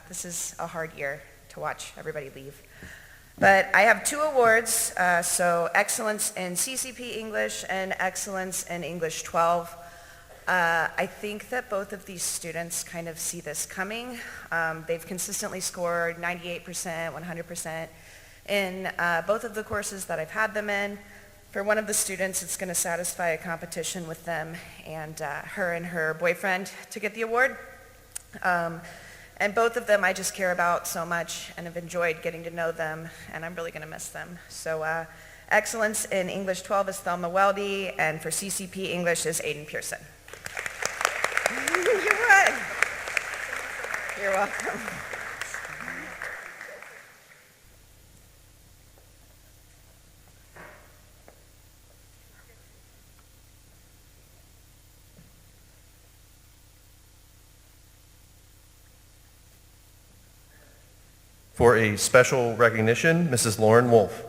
this is a hard year to watch everybody leave. But I have 2 awards, so Excellence in CCP English and Excellence in English 12. I think that both of these students kind of see this coming. They've consistently scored 98%, 100% in both of the courses that I've had them in. For one of the students, it's going to satisfy a competition with them and her boyfriend to get the award. And both of them I just care about so much and have enjoyed getting to know them, and I'm really going to miss them. So Excellence in English 12 is Thelma Weldy, and for CCP English is Aiden Pearson. You're right. You're welcome. For a special recognition, Mrs. Lauren Wolf.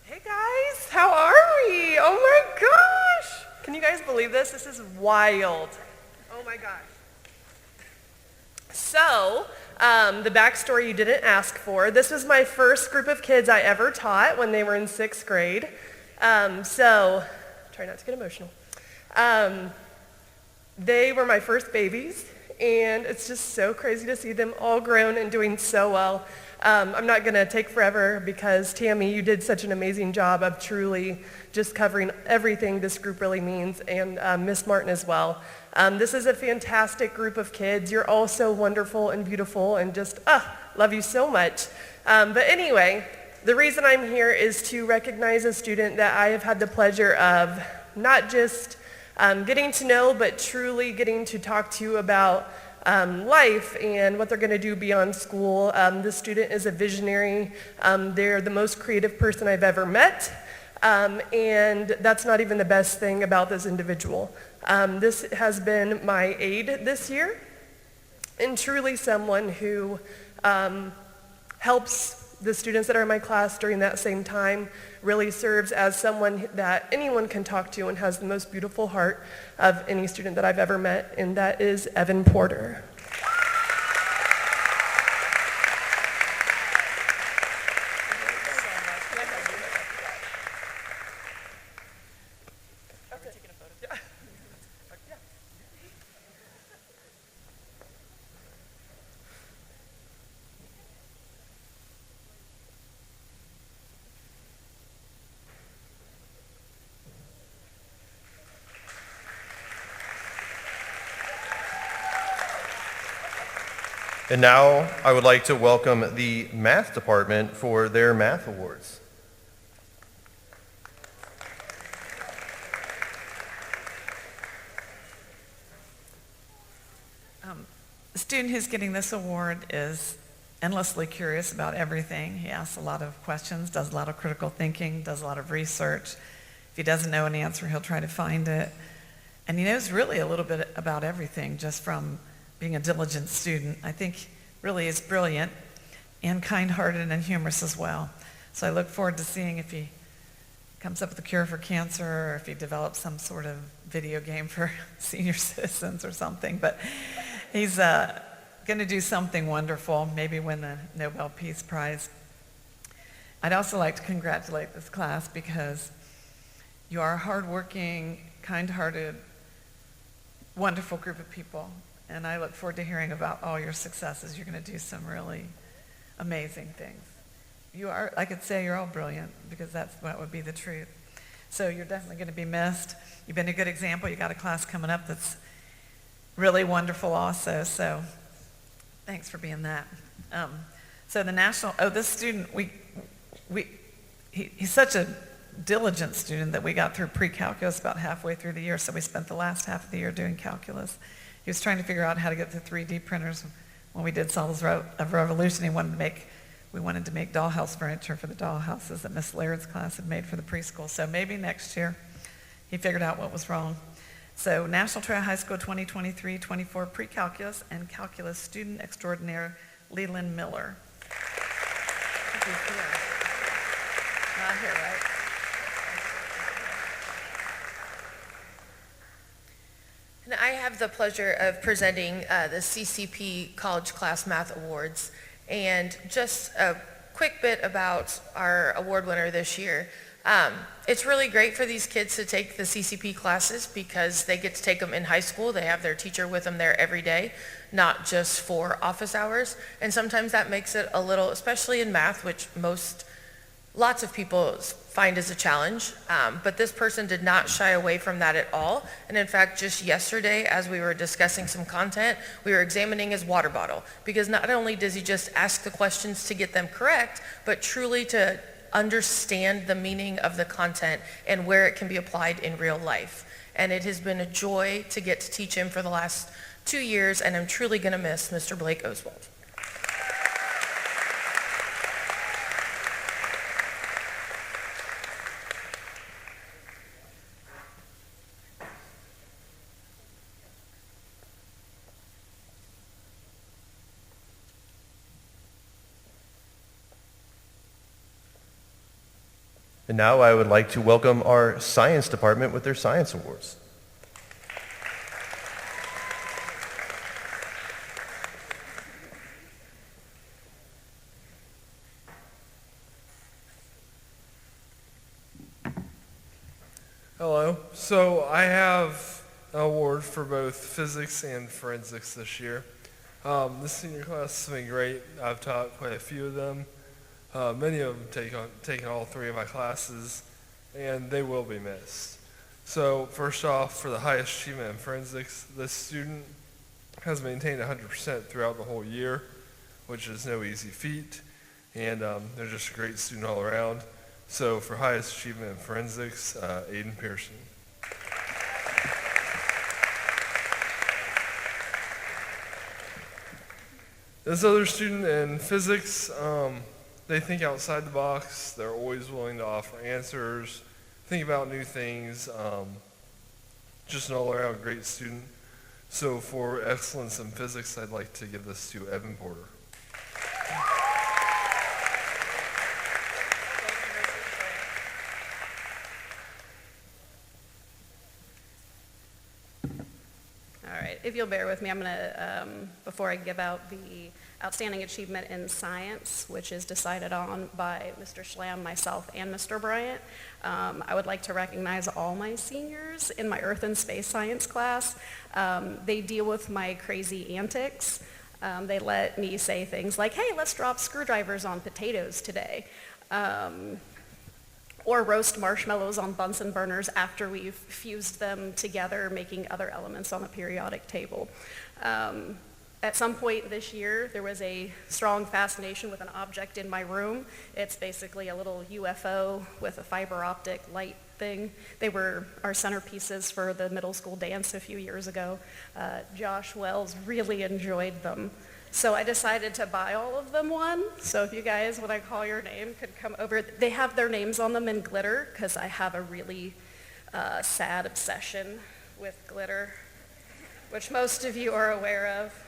Hey guys, how are we? Oh my gosh! Can you guys believe this? This is wild. Oh my gosh. So, the backstory you didn't ask for. This was my first group of kids I ever taught when they were in 6th grade. So, try not to get emotional. They were my first babies, and it's just so crazy to see them all grown and doing so well. I'm not going to take forever because, Tammy, you did such an amazing job of truly just covering everything this group really means, and Miss Martin as well. This is a fantastic group of kids. You're all so wonderful and beautiful and just, love you so much. But anyway, the reason I'm here is to recognize a student that I have had the pleasure of not just getting to know, but truly getting to talk to about life and what they're going to do beyond school. This student is a visionary. They're the most creative person I've ever met, and that's not even the best thing about this individual. This has been my aide this year, and truly someone who helps the students that are in my class during that same time, really serves as someone that anyone can talk to and has the most beautiful heart of any student that I've ever met, and that is Evan Porter. And now I would like to welcome the math department for their math awards. The student who's getting this award is endlessly curious about everything. He asks a lot of questions, does a lot of critical thinking, does a lot of research. If he doesn't know an answer, he'll try to find it. And he knows really a little bit about everything just from being a diligent student. I think really is brilliant and kind-hearted and humorous as well. So I look forward to seeing if he comes up with a cure for cancer or if he develops some sort of video game for senior citizens or something. But he's going to do something wonderful, maybe win the Nobel Peace Prize. I'd also like to congratulate this class because you are a hardworking, kind-hearted, wonderful group of people. And I look forward to hearing about all your successes. You're going to do some really amazing things. You are, I could say you're all brilliant because that would be the truth. So you're definitely going to be missed. You've been a good example. You got a class coming up that's really wonderful also. So thanks for being that. So the national, this student, he's such a diligent student that we got through pre-calculus about halfway through the year. So we spent the last half of the year doing calculus. He was trying to figure out how to get the 3D printers. When we did Solids of Revolution, we wanted to make dollhouse furniture for the dollhouses that Miss Laird's class had made for the preschool. So maybe next year he figured out what was wrong. So National Trail High School 2023-24 pre-calculus and calculus student extraordinaire Leland Miller. Not here, right? And I have the pleasure of presenting the CCP College Class Math Awards. And just a quick bit about our award winner this year. It's really great for these kids to take the CCP classes because they get to take them in high school. They have their teacher with them there every day, not just for office hours. And sometimes that makes it a little, especially in math, which lots of people find as a challenge, but this person did not shy away from that at all. And in fact, just yesterday, as we were discussing some content, we were examining his water bottle, because not only does he just ask the questions to get them correct, but truly to understand the meaning of the content and where it can be applied in real life. And it has been a joy to get to teach him for the last 2 years, and I'm truly going to miss Mr. Blake Oswald. And now I would like to welcome our science department with their science awards. Hello. So I have an award for both physics and forensics this year. This senior class has been great. I've taught quite a few of them. Many of them taken all 3 of my classes, and they will be missed. So first off, for the highest achievement in forensics, this student has maintained 100% throughout the whole year, which is no easy feat, and they're just a great student all around. So for highest achievement in forensics, Aiden Pearson. This other student in physics, they think outside the box. They're always willing to offer answers, think about new things, just an all-around great student. So for excellence in physics, I'd like to give this to Evan Porter. All right, if you'll bear with me, I'm going to, before I give out the Outstanding Achievement in Science, which is decided on by Mr. Schlam, myself, and Mr. Bryant, I would like to recognize all my seniors in my Earth and Space Science class. They deal with my crazy antics. They let me say things like, hey, let's drop screwdrivers on potatoes today. Or roast marshmallows on Bunsen burners after we've fused them together, making other elements on the periodic table. At some point this year, there was a strong fascination with an object in my room. It's basically a little UFO with a fiber optic light thing. They were our centerpieces for the middle school dance a few years ago. Josh Wells really enjoyed them. So I decided to buy all of them one. So if you guys, when I call your name, could come over. They have their names on them in glitter because I have a really sad obsession with glitter, which most of you are aware of.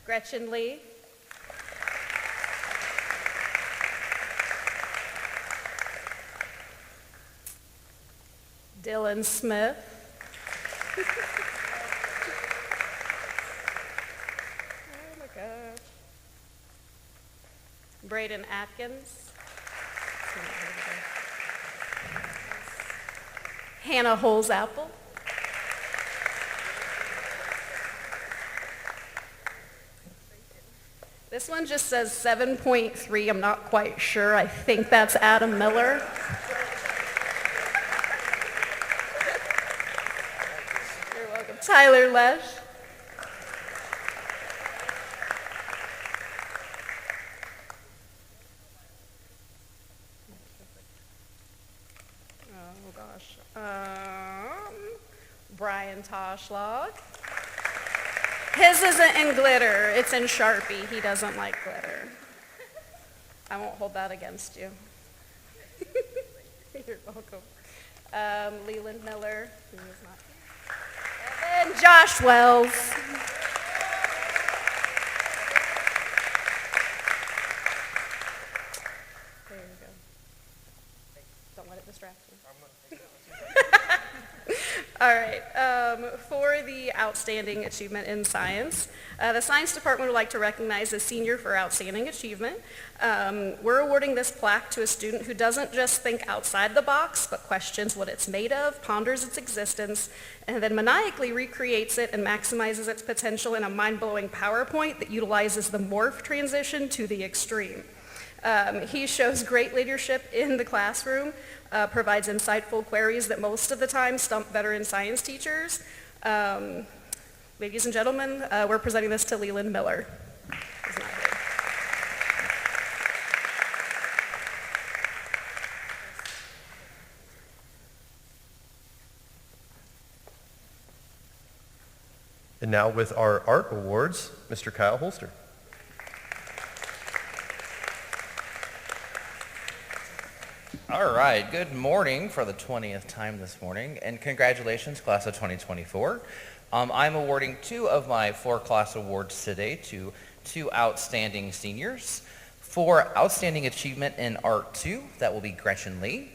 Gretchen Lee. Dylan Smith. Oh my gosh. Braden Atkins. Hannah Holzapple. This one just says 7.3. I'm not quite sure. I think that's Adam Miller. You're welcome. Tyler Lesh. Oh gosh. Brian Toshlock. His isn't in glitter, it's in Sharpie. He doesn't like glitter. I won't hold that against you. You're welcome. Leland Miller, who is not here. And Josh Wells. There you go. Don't let it distract you. All right, for the Outstanding Achievement in Science, the Science Department would like to recognize a senior for outstanding achievement. We're awarding this plaque to a student who doesn't just think outside the box, but questions what it's made of, ponders its existence, and then maniacally recreates it and maximizes its potential in a mind-blowing PowerPoint that utilizes the morph transition to the extreme. He shows great leadership in the classroom, provides insightful queries that most of the time stump veteran science teachers. Ladies and gentlemen, we're presenting this to Leland Miller. He's not here. And now with our art awards, Mr. Kyle Holster. All right, good morning for the 20th time this morning, and congratulations, class of 2024. I'm awarding 2 of my 4 class awards today to 2 outstanding seniors. For Outstanding Achievement in Art 2, that will be Gretchen Lee.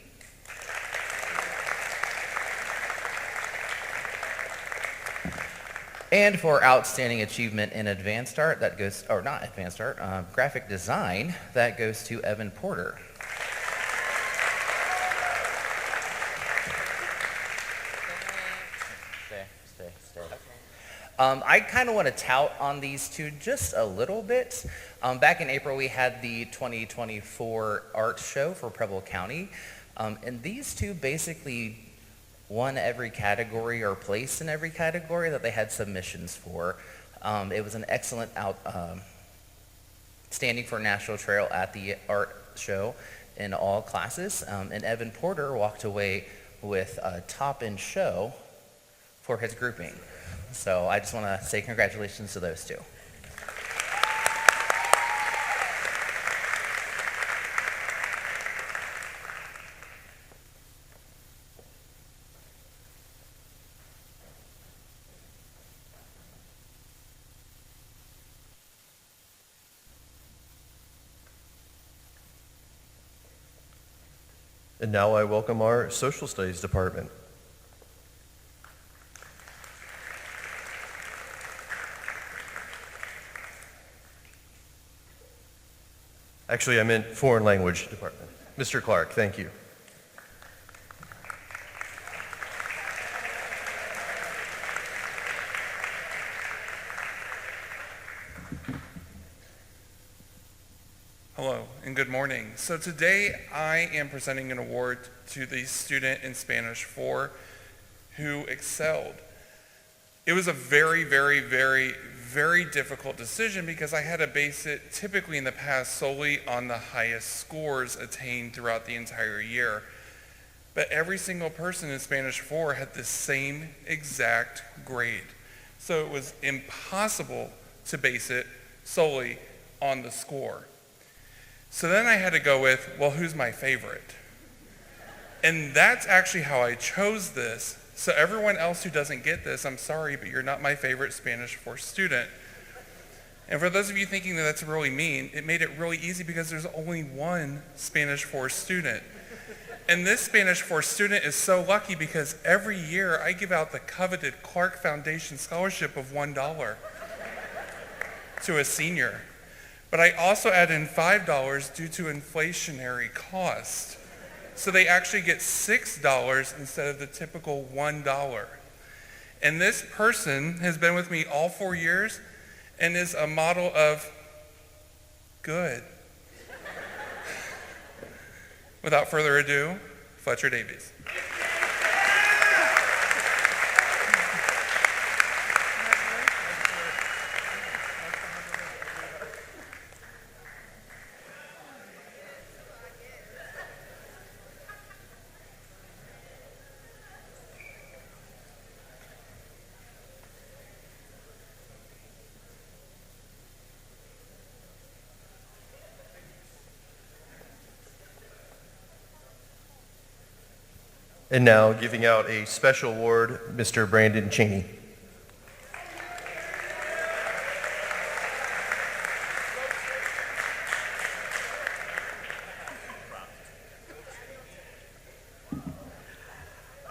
And for Outstanding Achievement in Advanced Art, that goes, or not Advanced Art, Graphic Design, that goes to Evan Porter. I kind of want to tout on these 2 just a little bit. Back in April, we had the 2024 art show for Preble County, and these 2 basically won every category or placed in every category that they had submissions for. It was an excellent standing for National Trail at the art show in all classes, and Evan Porter walked away with a top in show for his grouping. So I just want to say congratulations to those 2. And now I welcome our Social Studies Department. Actually, I meant Foreign Language Department. Mr. Clark, thank you. Hello and good morning. So today I am presenting an award to the student in Spanish 4 who excelled. It was a very, very, very, very difficult decision because I had to base it typically in the past solely on the highest scores attained throughout the entire year. But every single person in Spanish 4 had the same exact grade. So it was impossible to base it solely on the score. So then I had to go with, well, who's my favorite? And that's actually how I chose this. So everyone else who doesn't get this, I'm sorry, but you're not my favorite Spanish 4 student. And for those of you thinking that that's really mean, it made it really easy because there's only one Spanish 4 student. And this Spanish 4 student is so lucky because every year I give out the coveted Clark Foundation scholarship of $1 to a senior. But I also add in $5 due to inflationary cost. So they actually get $6 instead of the typical $1. And this person has been with me all 4 years and is a model of good. Without further ado, Fletcher Davies. And now, giving out a special award, Mr. Brandon Cheney.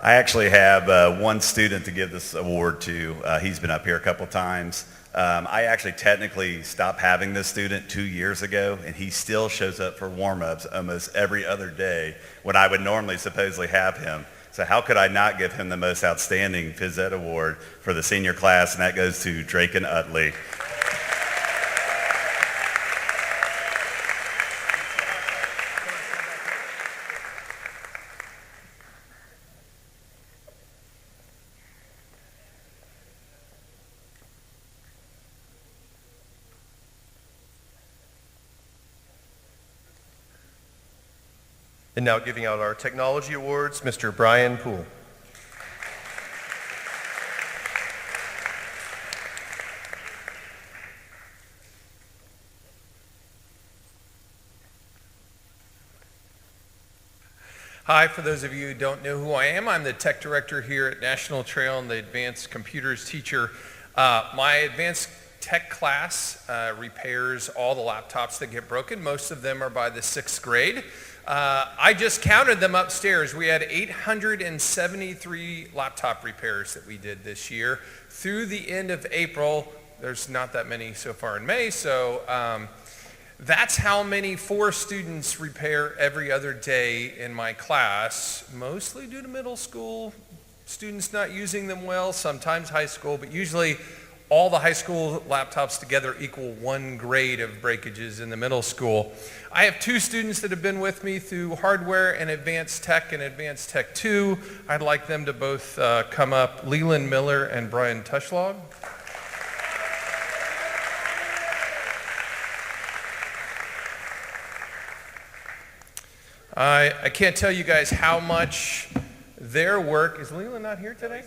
I actually have one student to give this award to. He's been up here a couple times. I actually technically stopped having this student 2 years ago, and he still shows up for warm-ups almost every other day when I would normally supposedly have him. So how could I not give him the most outstanding phys ed award for the senior class, and that goes to Draken Utley. And now giving out our technology awards, Mr. Brian Poole. Hi, for those of you who don't know who I am, I'm the tech director here at National Trail and the advanced computers teacher. My advanced tech class repairs all the laptops that get broken. Most of them are by the 6th grade. I just counted them upstairs. We had 873 laptop repairs that we did this year. Through the end of April, there's not that many so far in May, so that's how many 4 students repair every other day in my class, mostly due to middle school students not using them well, sometimes high school, but usually all the high school laptops together equal 1 grade of breakages in the middle school. I have 2 students that have been with me through hardware and advanced tech 2. I'd like them to both come up, Leland Miller and Brian Tuschlog. I can't tell you guys how much their work, is Leland not here today?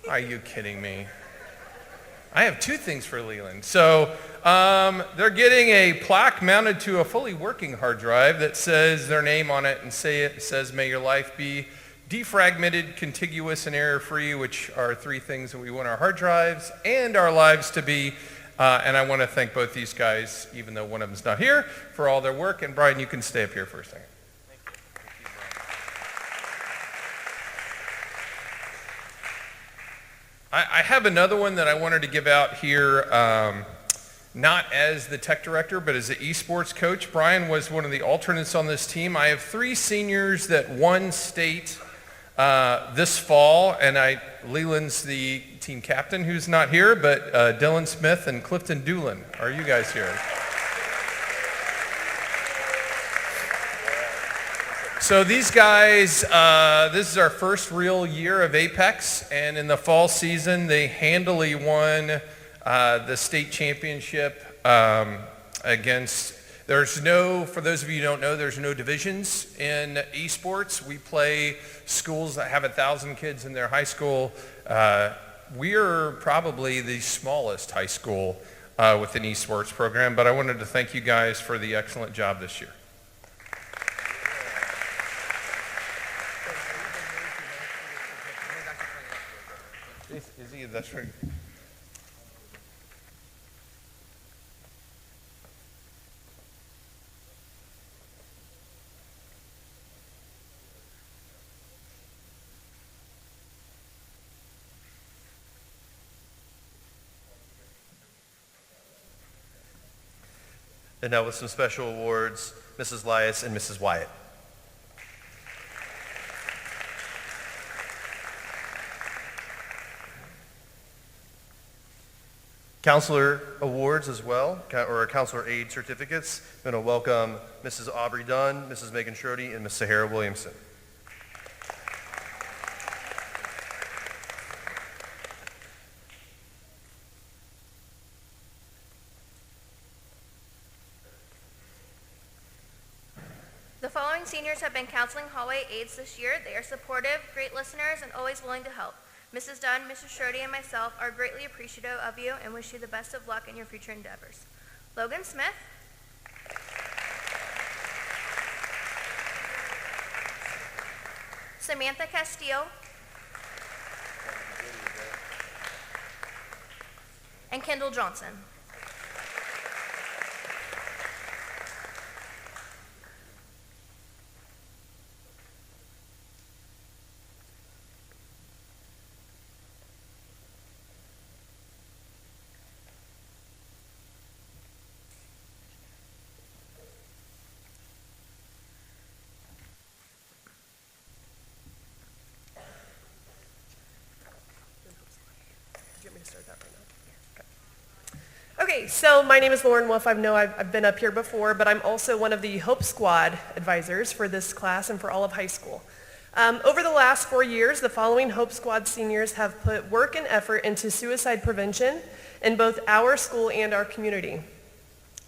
Are you kidding me? I have 2 things for Leland. So they're getting a plaque mounted to a fully working hard drive that says their name on it, and it says, "May your life be defragmented, contiguous, and error-free," which are 3 things that we want our hard drives and our lives to be. And I want to thank both these guys, even though one of them's not here, for all their work. And Brian, you can stay up here for a second. I have another one that I wanted to give out here, not as the tech director, but as the esports coach. Brian was one of the alternates on this team. I have 3 seniors that won state this fall, and Leland's the team captain who's not here, but Dylan Smith and Clifton Doolin. Are you guys here? So these guys, this is our first real year of Apex, and in the fall season, they handily won the state championship against, for those of you who don't know, there's no divisions in esports. We play schools that have 1,000 kids in their high school. We're probably the smallest high school with an esports program, but I wanted to thank you guys for the excellent job this year. That's right. And now with some special awards, Mrs. Lias and Mrs. Wyatt. Counselor awards as well, or counselor aid certificates. I'm going to welcome Mrs. Aubrey Dunn, Mrs. Megan Schrody, and Ms. Sahara Williamson. The following seniors have been counseling hallway aides this year. They are supportive, great listeners, and always willing to help. Mrs. Dunn, Mrs. Schrody, and myself are greatly appreciative of you and wish you the best of luck in your future endeavors. Logan Smith. Samantha Castillo. And Kendall Johnson. Okay, so my name is Lauren Wolf. I know I've been up here before, but I'm also one of the Hope Squad advisors for this class and for all of high school. Over the last 4 years, the following Hope Squad seniors have put work and effort into suicide prevention in both our school and our community.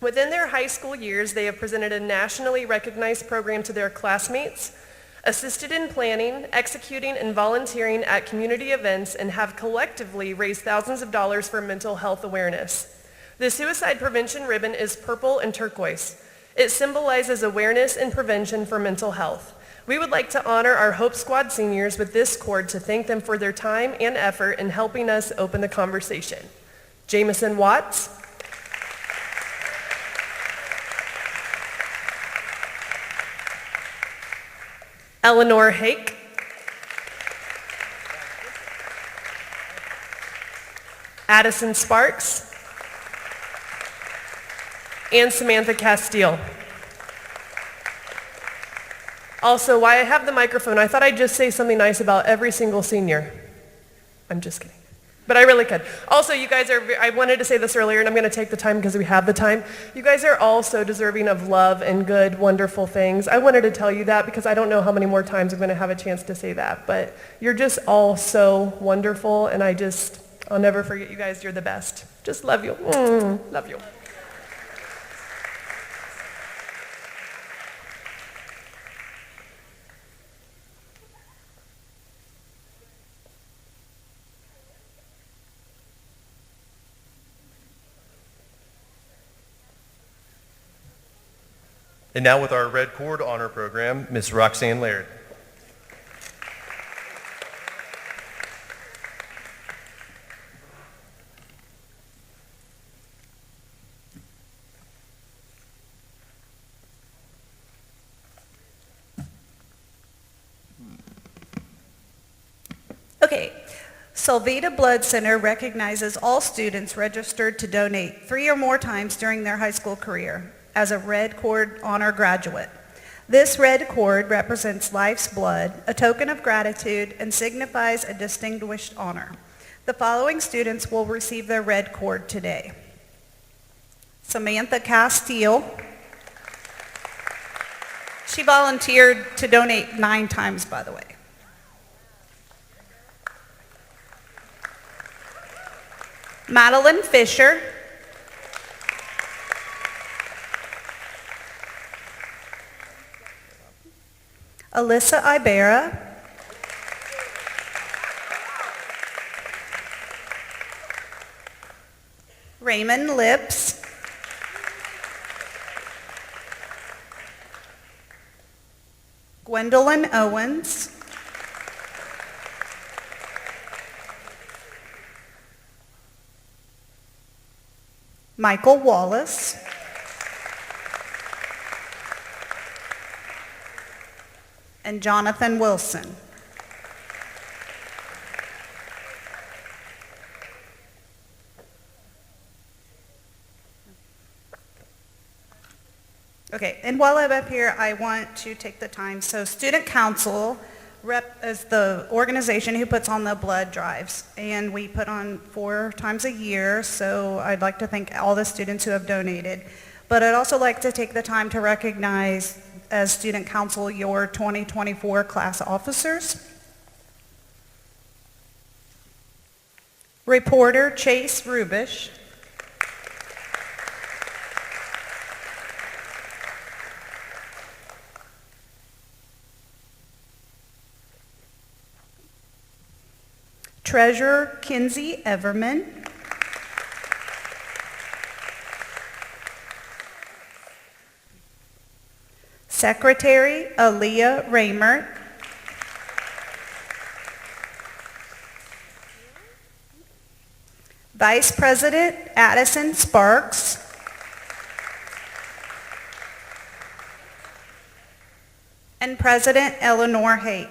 Within their high school years, they have presented a nationally recognized program to their classmates, assisted in planning, executing, and volunteering at community events, and have collectively raised thousands of dollars for mental health awareness. The suicide prevention ribbon is purple and turquoise. It symbolizes awareness and prevention for mental health. We would like to honor our Hope Squad seniors with this cord to thank them for their time and effort in helping us open the conversation. Jamison Watts. Eleanor Hake. Addison Sparks. And Samantha Castile. Also, while I have the microphone, I thought I'd just say something nice about every single senior. I'm just kidding. But I really could. Also, you guys are, I wanted to say this earlier, and I'm going to take the time because we have the time. You guys are all so deserving of love and good, wonderful things. I wanted to tell you that because I don't know how many more times I'm going to have a chance to say that. But you're just all so wonderful, and I'll never forget you guys. You're the best. Just love you. Love you. And now with our Red Cord Honor Program, Ms. Roxanne Laird. Okay, Solvita Blood Center recognizes all students registered to donate 3 or more times during their high school career as a Red Cord Honor graduate. This red cord represents life's blood, a token of gratitude, and signifies a distinguished honor. The following students will receive their red cord today. Samantha Castile. She volunteered to donate 9 times, by the way. Madeline Fisher. Alyssa Ibera. Raymond Lips. Gwendolyn Owens. Michael Wallace. And Jonathan Wilson. Okay, and while I'm up here, I want to take the time, so Student Council is the organization who puts on the blood drives, and we put on 4 times a year, so I'd like to thank all the students who have donated. But I'd also like to take the time to recognize, as Student Council, your 2024 class officers. Reporter Chase Rubish. Treasurer Kinsey Everman. Secretary Aaliyah Raymer. Vice President Addison Sparks. And President Eleanor Hake.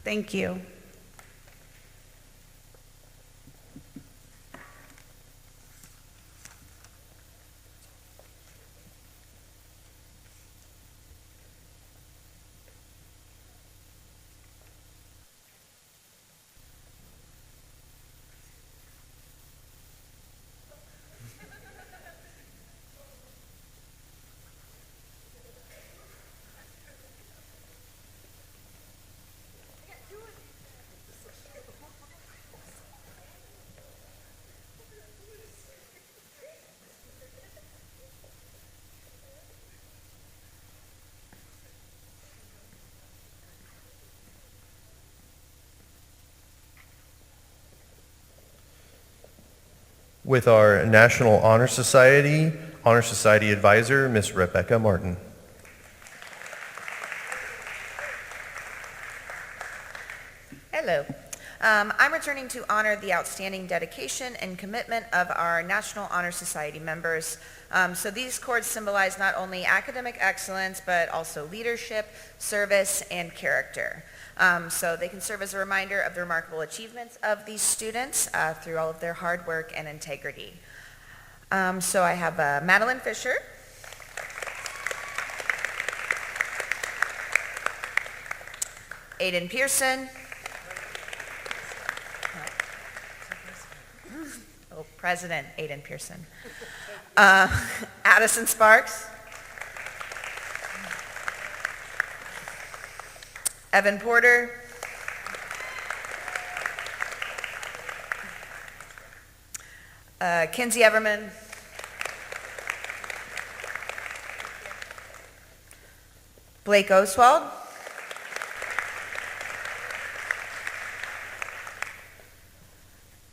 Thank you. With our National Honor Society Advisor, Ms. Rebecca Martin. Hello. I'm returning to honor the outstanding dedication and commitment of our National Honor Society members. So these cords symbolize not only academic excellence, but also leadership, service, and character. So they can serve as a reminder of the remarkable achievements of these students through all of their hard work and integrity. So I have Madeline Fisher. Aiden Pearson. Oh, President Aiden Pearson. Addison Sparks. Evan Porter. Kinsey Everman. Blake Oswald.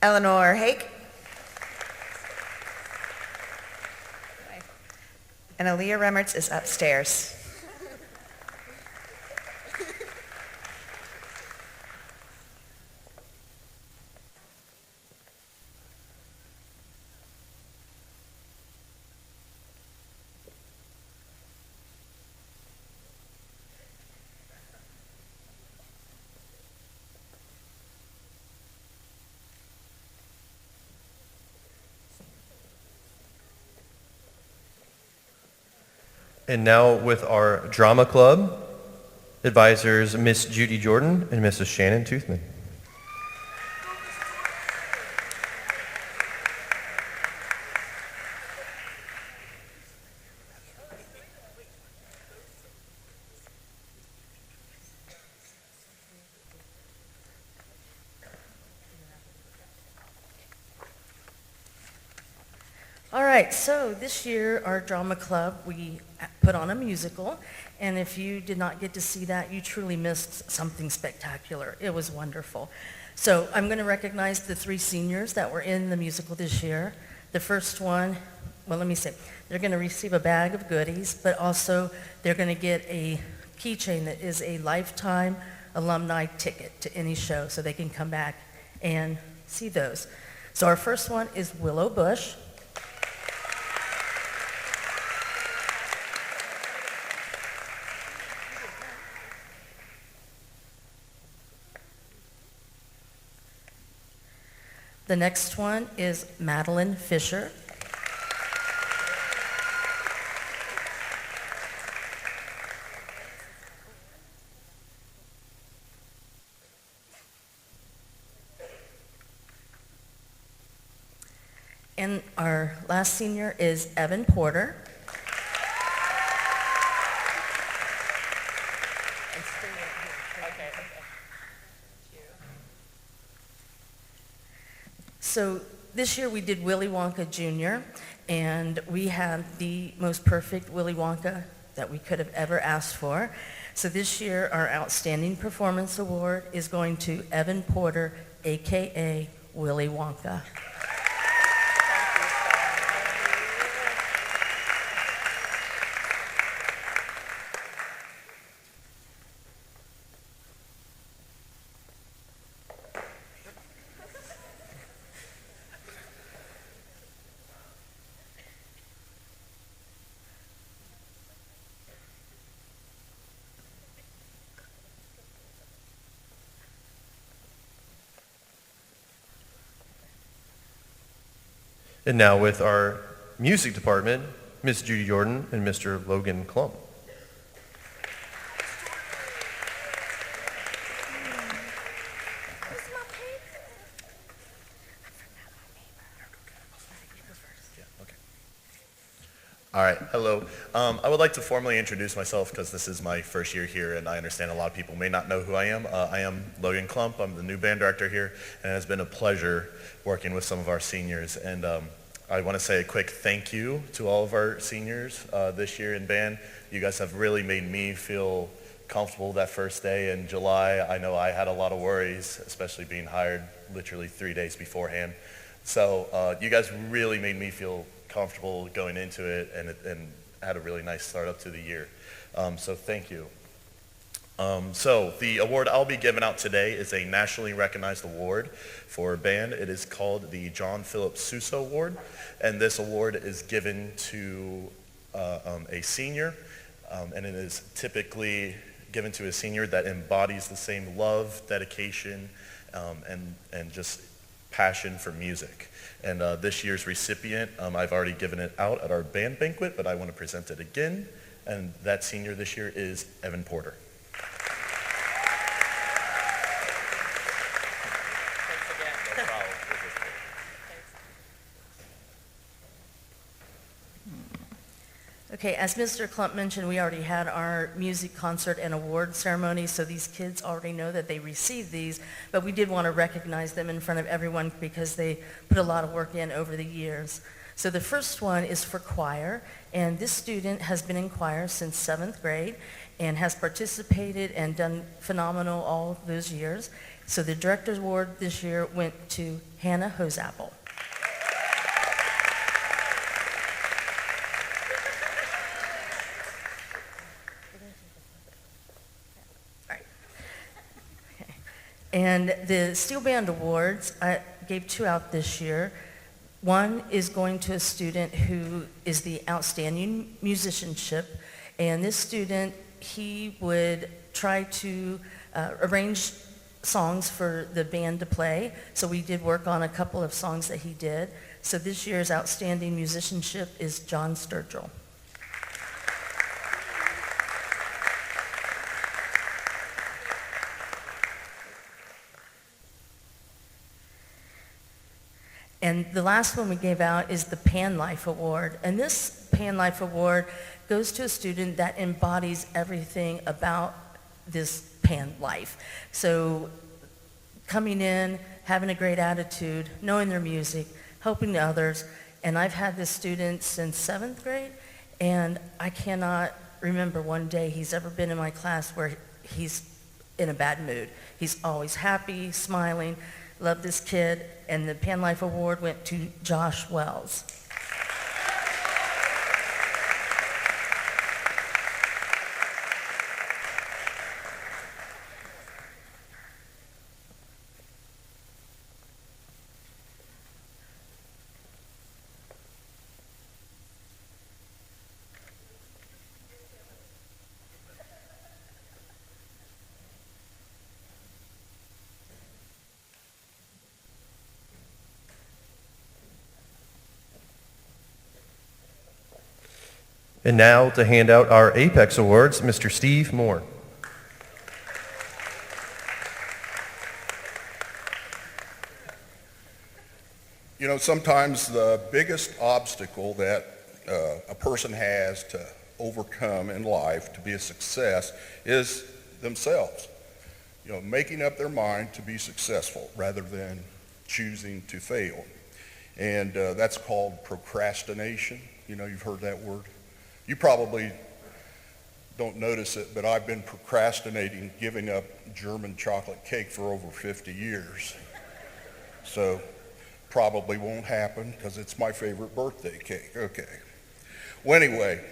Eleanor Hake. And Aaliyah Remertz is upstairs. And now with our Drama Club advisors, Miss Judy Jordan and Mrs. Shannon Toothman. right, so this year, our drama club, we put on a musical, and if you did not get to see that, you truly missed something spectacular. It was wonderful. So I'm going to recognize the 3 seniors that were in the musical this year. The first one, well, let me say, they're going to receive a bag of goodies, but also they're going to get a keychain that is a lifetime alumni ticket to any show, so they can come back and see those. So our first one is Willow Bush. The next one is Madeline Fisher. And our last senior is Evan Porter. So this year we did Willy Wonka Jr., and we had the most perfect Willy Wonka that we could have ever asked for. So this year our Outstanding Performance Award is going to Evan Porter, AKA Willy Wonka. And now with our music department, Ms. Judy Jordan and Mr. Logan Klump. All right, hello. I would like to formally introduce myself because this is my first year here and I understand a lot of people may not know who I am. I am Logan Klump. I'm the new band director here and it has been a pleasure working with some of our seniors. And I want to say a quick thank you to all of our seniors this year in band. You guys have really made me feel comfortable that first day in July. I know I had a lot of worries, especially being hired literally 3 days beforehand. So you guys really made me feel comfortable going into it and had a really nice start up to the year. So thank you. So the award I'll be giving out today is a nationally recognized award for band. It is called the John Philip Sousa Award, and this award is given to a senior, and it is typically given to a senior that embodies the same love, dedication, and just passion for music. And this year's recipient, I've already given it out at our band banquet, but I want to present it again. And that senior this year is Evan Porter. Okay, as Mr. Klump mentioned, we already had our music concert and award ceremony, so these kids already know that they received these, but we did want to recognize them in front of everyone because they put a lot of work in over the years. So the first one is for choir, and this student has been in choir since 7th grade and has participated and done phenomenal all those years. So the Director's Award this year went to Hannah Hosapple. And the Steel Band Awards, I gave 2 out this year. One is going to a student who is the outstanding musicianship, and this student, he would try to arrange songs for the band to play, so we did work on a couple of songs that he did. So this year's outstanding musicianship is John Sturgill. And the last one we gave out is the Pan Life Award. And this Pan Life Award goes to a student that embodies everything about this Pan life. So coming in, having a great attitude, knowing their music, helping others, And I've had this student since 7th grade, and I cannot remember one day he's ever been in my class where he's in a bad mood. He's always happy, smiling. Love this kid. And the Pan Life Award went to Josh Wells. And now to hand out our Apex Awards, Mr. Steve Moore. You know, sometimes the biggest obstacle that a person has to overcome in life to be a success is themselves. You know, making up their mind to be successful rather than choosing to fail. And that's called procrastination. You know, you've heard that word. You probably don't notice it, but I've been procrastinating giving up German chocolate cake for over 50 years. So probably won't happen because it's my favorite birthday cake. Okay. Well, anyway,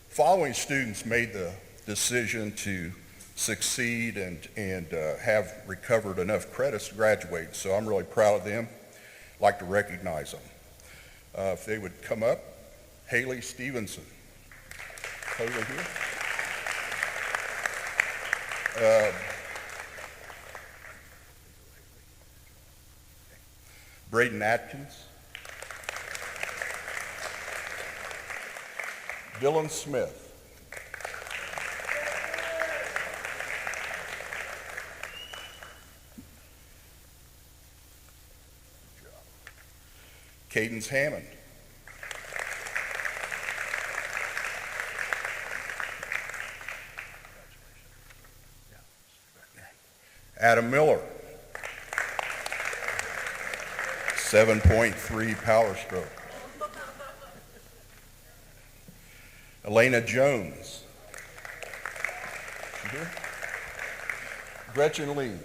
following students made the decision to succeed and have recovered enough credits to graduate. So I'm really proud of them. I'd like to recognize them. If they would come up, Haley Stevenson. Over here. Braden Atkins. Dylan Smith. Cadence Hammond. Adam Miller. 7.3 power stroke. Elena Jones. Here. Gretchen Lee.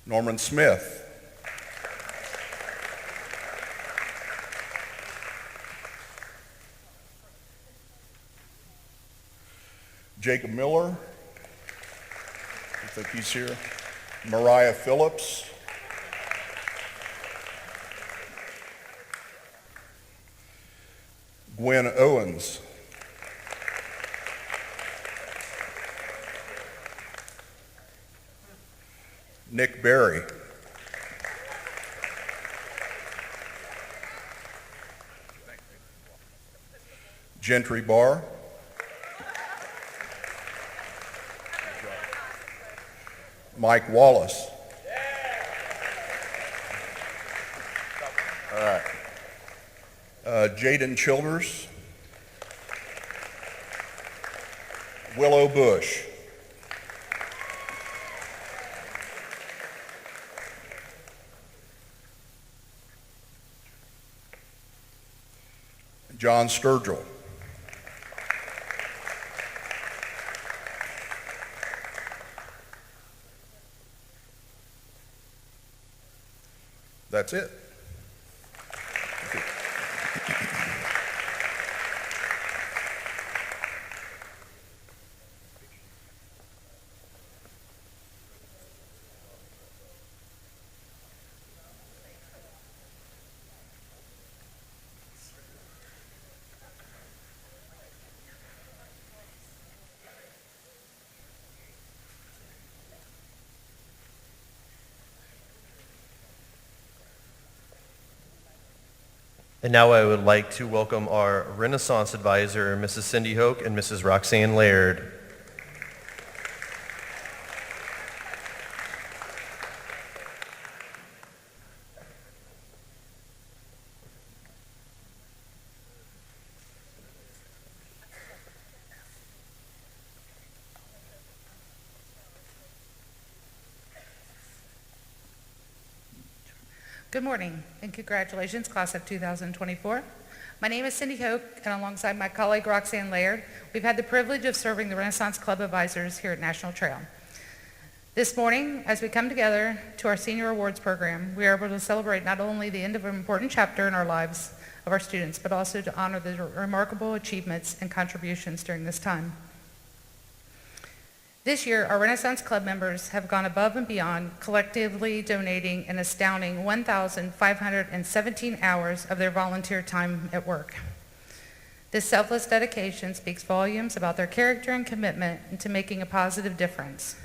Norman Smith. Jacob Miller. I think he's here. Mariah Phillips. Gwen Owens. Nick Berry. Gentry Barr. Mike Wallace. All right. Jaden Childers. Willow Bush. John Sturgill. That's it. And now I would like to welcome our Renaissance Advisor, Mrs. Cindy Hoke and Mrs. Roxanne Laird. Good morning and congratulations, class of 2024. My name is Cindy Hoke, and alongside my colleague Roxanne Laird, we've had the privilege of serving the Renaissance Club Advisors here at National Trail. This morning, as we come together to our Senior Awards program, we are able to celebrate not only the end of an important chapter in our lives of our students, but also to honor the remarkable achievements and contributions during this time. This year, our Renaissance Club members have gone above and beyond, collectively donating an astounding 1,517 hours of their volunteer time at work. This selfless dedication speaks volumes about their character and commitment into making a positive difference.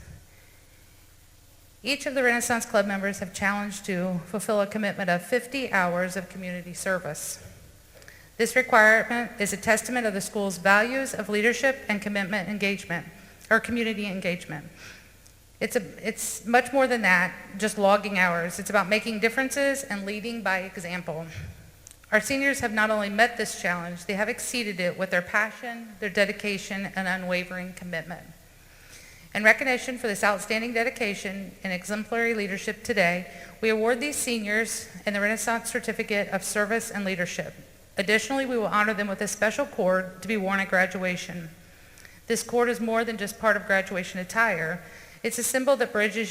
Each of the Renaissance Club members have challenged to fulfill a commitment of 50 hours of community service. This requirement is a testament of the school's values of leadership and commitment engagement, or community engagement. It's much more than that, just logging hours. It's about making differences and leading by example. Our seniors have not only met this challenge, they have exceeded it with their passion, their dedication, and unwavering commitment. In recognition for this outstanding dedication and exemplary leadership today, we award these seniors in the Renaissance Certificate of Service and Leadership. Additionally, we will honor them with a special cord to be worn at graduation. This cord is more than just part of graduation attire. It's a symbol that bridges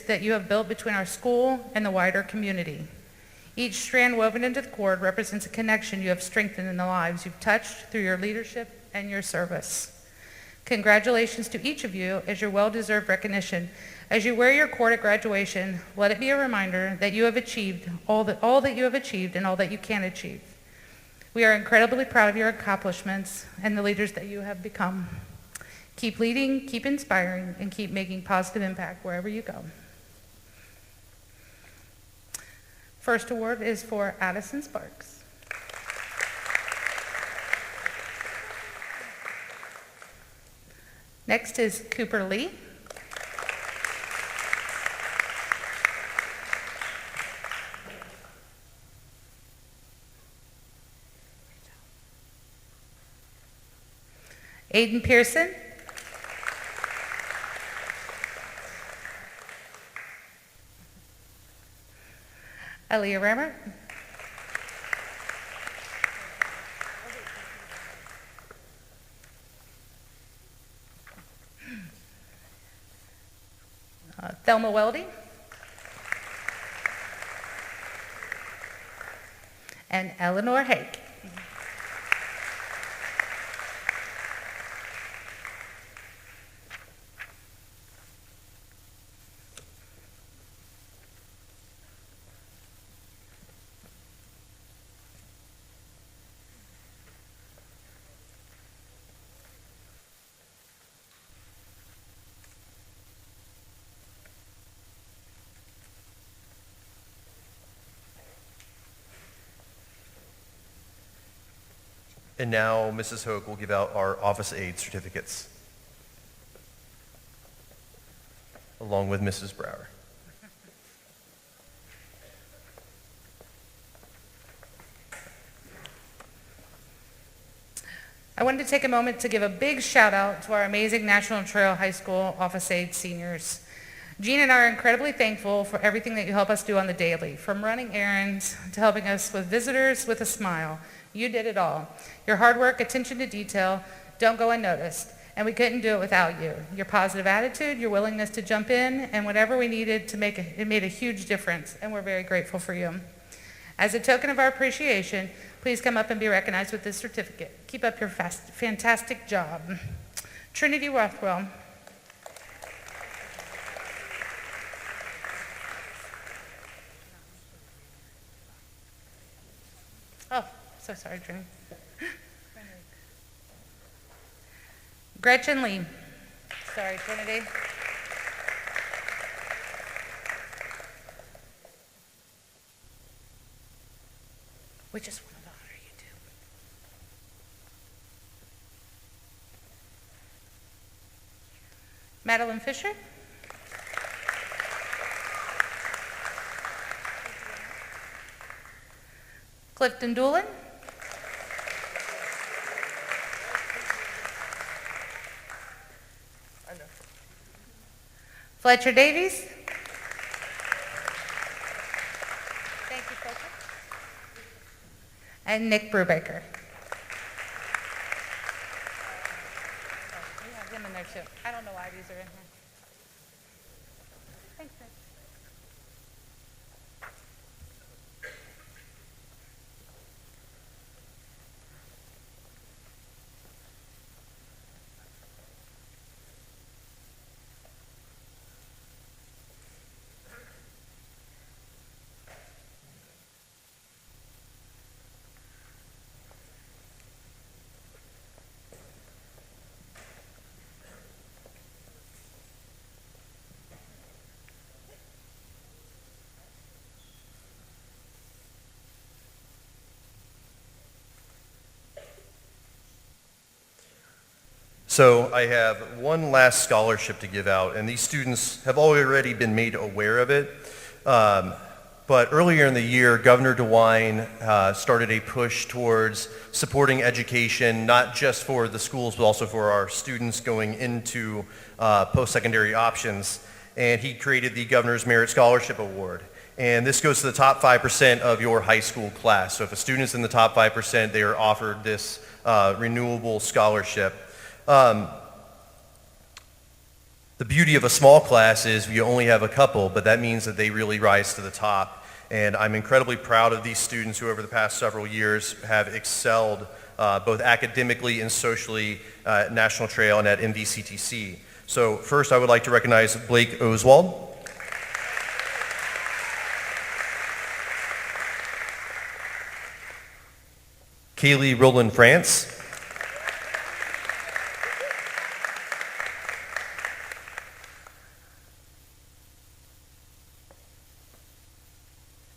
that you have built between our school and the wider community. Each strand woven into the cord represents a connection you have strengthened in the lives you've touched through your leadership and your service. Congratulations to each of you as your well-deserved recognition. As you wear your cord at graduation, let it be a reminder that you have achieved all that you have achieved and all that you can achieve. We are incredibly proud of your accomplishments and the leaders that you have become. Keep leading, keep inspiring, and keep making positive impact wherever you go. First award is for Addison Sparks. Next is Cooper Lee. Aiden Pearson. Aaliyah Rammer. Thelma Weldy. And Eleanor Hake. And now Mrs. Hoke will give out our office aide certificates, along with Mrs. Brower. I wanted to take a moment to give a big shout out to our amazing National Trail High School office aide seniors. Jean and I are incredibly thankful for everything that you help us do on the daily, from running errands to helping us with visitors with a smile. You did it all. Your hard work, attention to detail, don't go unnoticed. And we couldn't do it without you. Your positive attitude, your willingness to jump in, and whatever we needed to it made a huge difference, and we're very grateful for you. As a token of our appreciation, please come up and be recognized with this certificate. Keep up your fantastic job. Trinity Rothwell. Oh, so sorry, Trinity. Gretchen Lee. Sorry, Trinity. We just wanted to honor you too. Madeline Fisher. Clifton Doolin. Fletcher Davies. and Nick Brubaker. We have him in there too. I don't know why these are in here. Thanks, Nick. So I have one last scholarship to give out, and these students have already been made aware of it. But earlier in the year, Governor DeWine started a push towards supporting education, not just for the schools, but also for our students going into post-secondary options. And he created the Governor's Merit Scholarship Award. And this goes to the top 5% of your high school class. So if a student's in the top 5%, they are offered this renewable scholarship. The beauty of a small class is you only have a couple, but that means that they really rise to the top. And I'm incredibly proud of these students who over the past several years have excelled both academically and socially at National Trail and at MVCTC. So first I would like to recognize Blake Oswald. Kaylee Roland France.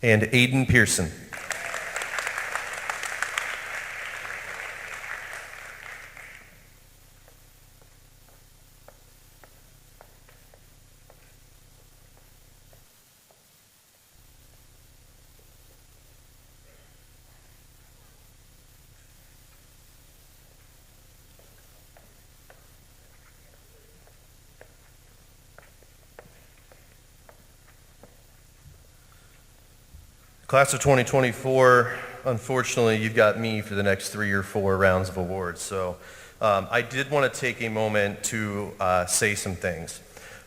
And Aiden Pearson. Class of 2024, unfortunately, you've got me for the next 3 or 4 rounds of awards. So I did want to take a moment to say some things.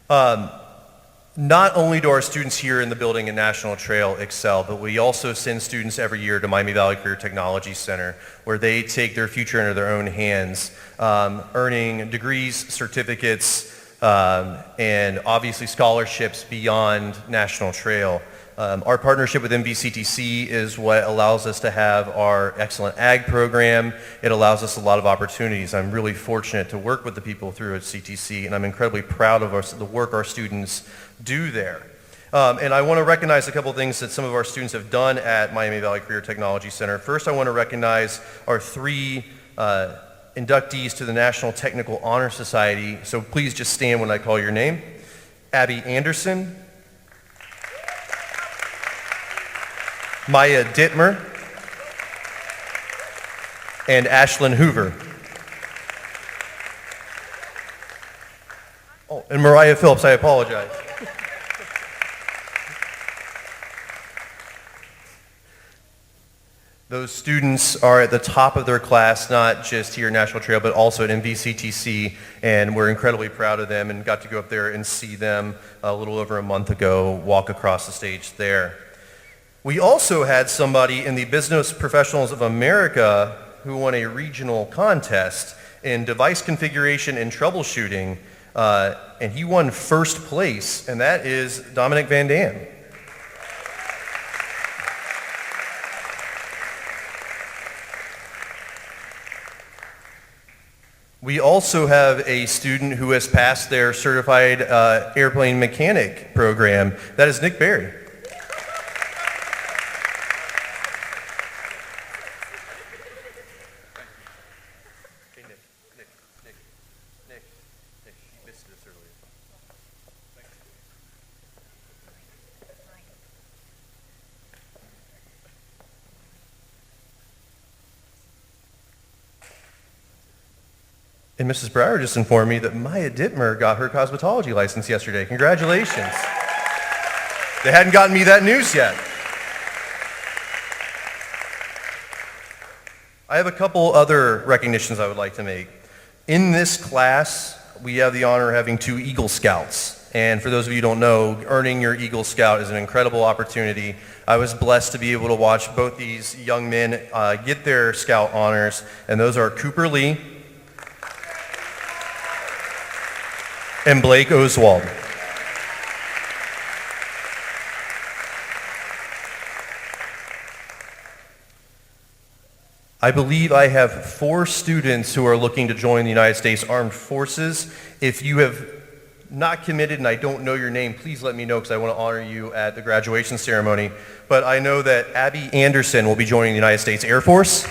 Not only do our students here in the building at National Trail excel, but we also send students every year to Miami Valley Career Technology Center, where they take their future into their own hands, earning degrees, certificates, and obviously scholarships beyond National Trail. Our partnership with MVCTC is what allows us to have our excellent ag program. It allows us a lot of opportunities. I'm really fortunate to work with the people through at CTC, and I'm incredibly proud of the work our students do there. And I want to recognize a couple things that some of our students have done at Miami Valley Career Technology Center. First, I want to recognize our 3 inductees to the National Technical Honor Society. So please just stand when I call your name. Abby Anderson, Maya Dittmer, and Ashlyn Hoover. Oh, and Mariah Phillips, I apologize. Those students are at the top of their class, not just here at National Trail, but also at MVCTC, and we're incredibly proud of them and got to go up there and see them a little over a month ago walk across the stage there. We also had somebody in the Business Professionals of America who won a regional contest in device configuration and troubleshooting, and he won first place, and that is Dominic Van Dam. We also have a student who has passed their certified airplane mechanic program. That is Nick Berry. And Mrs. Brower just informed me that Maya Dittmer got her cosmetology license yesterday. Congratulations. They hadn't gotten me that news yet. I have a couple other recognitions I would like to make. In this class, we have the honor of having 2 Eagle Scouts. And for those of you who don't know, earning your Eagle Scout is an incredible opportunity. I was blessed to be able to watch both these young men get their Scout honors, and those are Cooper Lee and Blake Oswald. I believe I have 4 students who are looking to join the United States Armed Forces. If you have not committed and I don't know your name, please let me know because I want to honor you at the graduation ceremony. But I know that Abby Anderson will be joining the United States Air Force.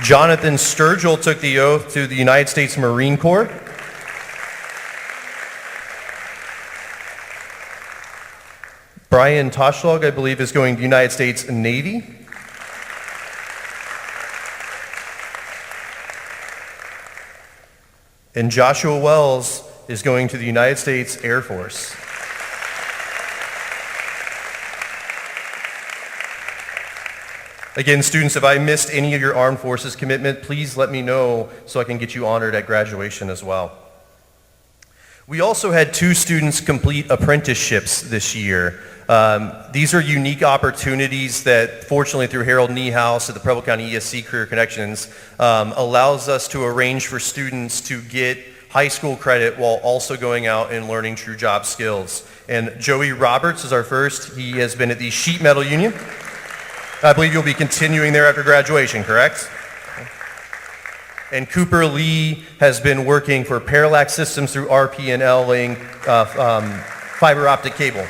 Jonathan Sturgill took the oath to the United States Marine Corps. Brian Toshlag, I believe, is going to the United States Navy. And Joshua Wells is going to the United States Air Force. Again, students, if I missed any of your armed forces commitment, please let me know so I can get you honored at graduation as well. We also had 2 students complete apprenticeships this year. These are unique opportunities that, fortunately, through Harold Niehaus at the Preble County ESC Career Connections, allows us to arrange for students to get high school credit while also going out and learning true job skills. And Joey Roberts is our first. He has been at the Sheet Metal Union. I believe you'll be continuing there after graduation, correct? And Cooper Lee has been working for Parallax Systems through RP&L laying fiber optic cable.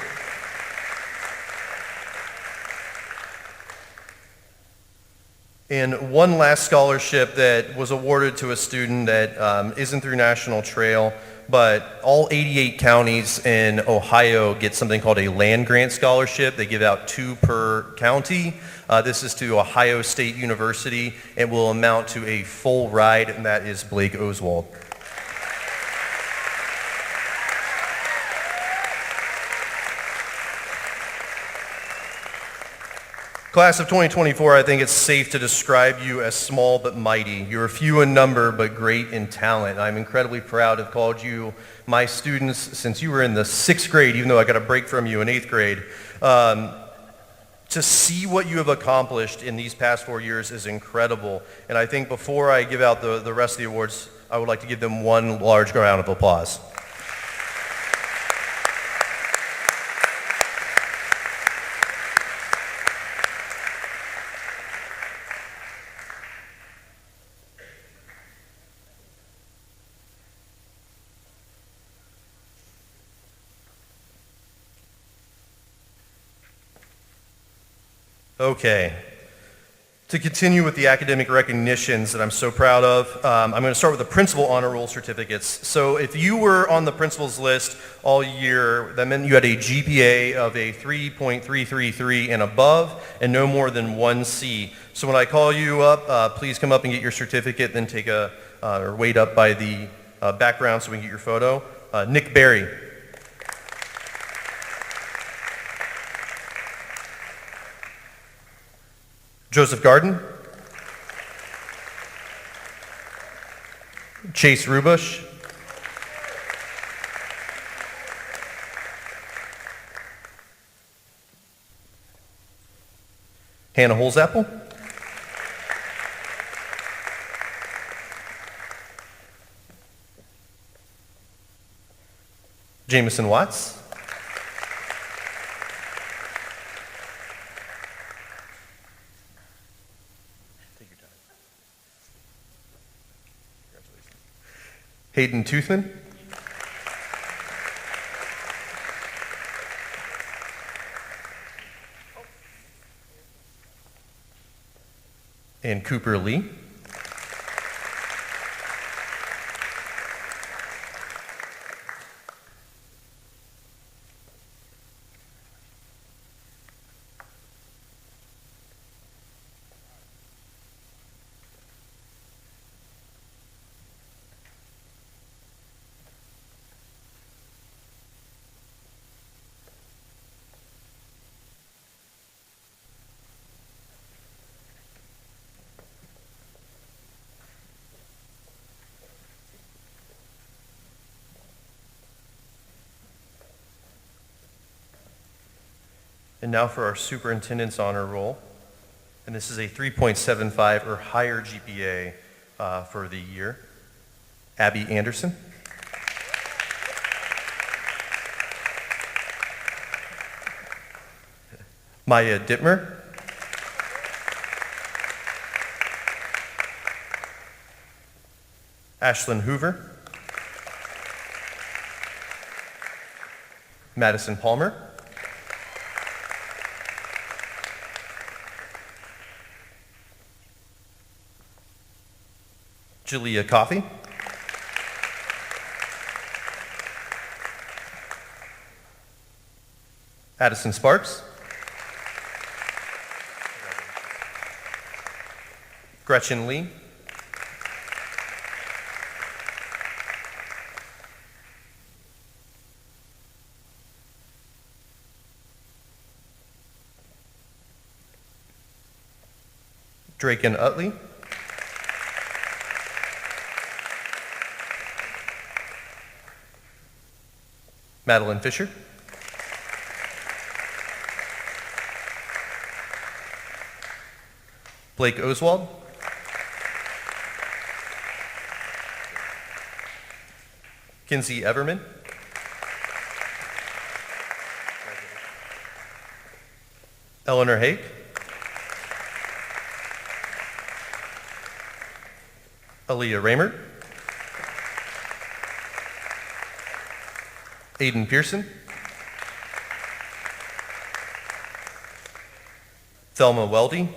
And one last scholarship that was awarded to a student that isn't through National Trail, but all 88 counties in Ohio get something called a land grant scholarship. They give out 2 per county. This is to Ohio State University and will amount to a full ride, and that is Blake Oswald. Class of 2024, I think it's safe to describe you as small but mighty. You're few in number but great in talent. I'm incredibly proud to have called you my students since you were in the 6th grade, even though I got a break from you in 8th grade. To see what you have accomplished in these past 4 years is incredible. And I think before I give out the rest of the awards, I would like to give them one large round of applause. Okay. To continue with the academic recognitions that I'm so proud of, I'm going to start with the principal honor roll certificates. So if you were on the principal's list all year, that meant you had a GPA of a 3.333 and above and no more than 1 C. So when I call you up, please come up and get your certificate, then take or wait up by the background so we can get your photo. Nick Berry. Joseph Garden. Chase Rubush. Hannah Holzapple. Jameson Watts. Hayden Toothman. And Cooper Lee. And now for our superintendent's honor roll. And this is a 3.75 or higher GPA for the year. Abby Anderson. Maya Dittmer. Ashlyn Hoover. Madison Palmer. Julia Coffey. Addison Sparks. Gretchen Lee. Draken Utley. Madeline Fisher. Blake Oswald. Kinsey Everman. Eleanor Hake. Aaliyah Raymer. Aiden Pearson. Thelma Weldy.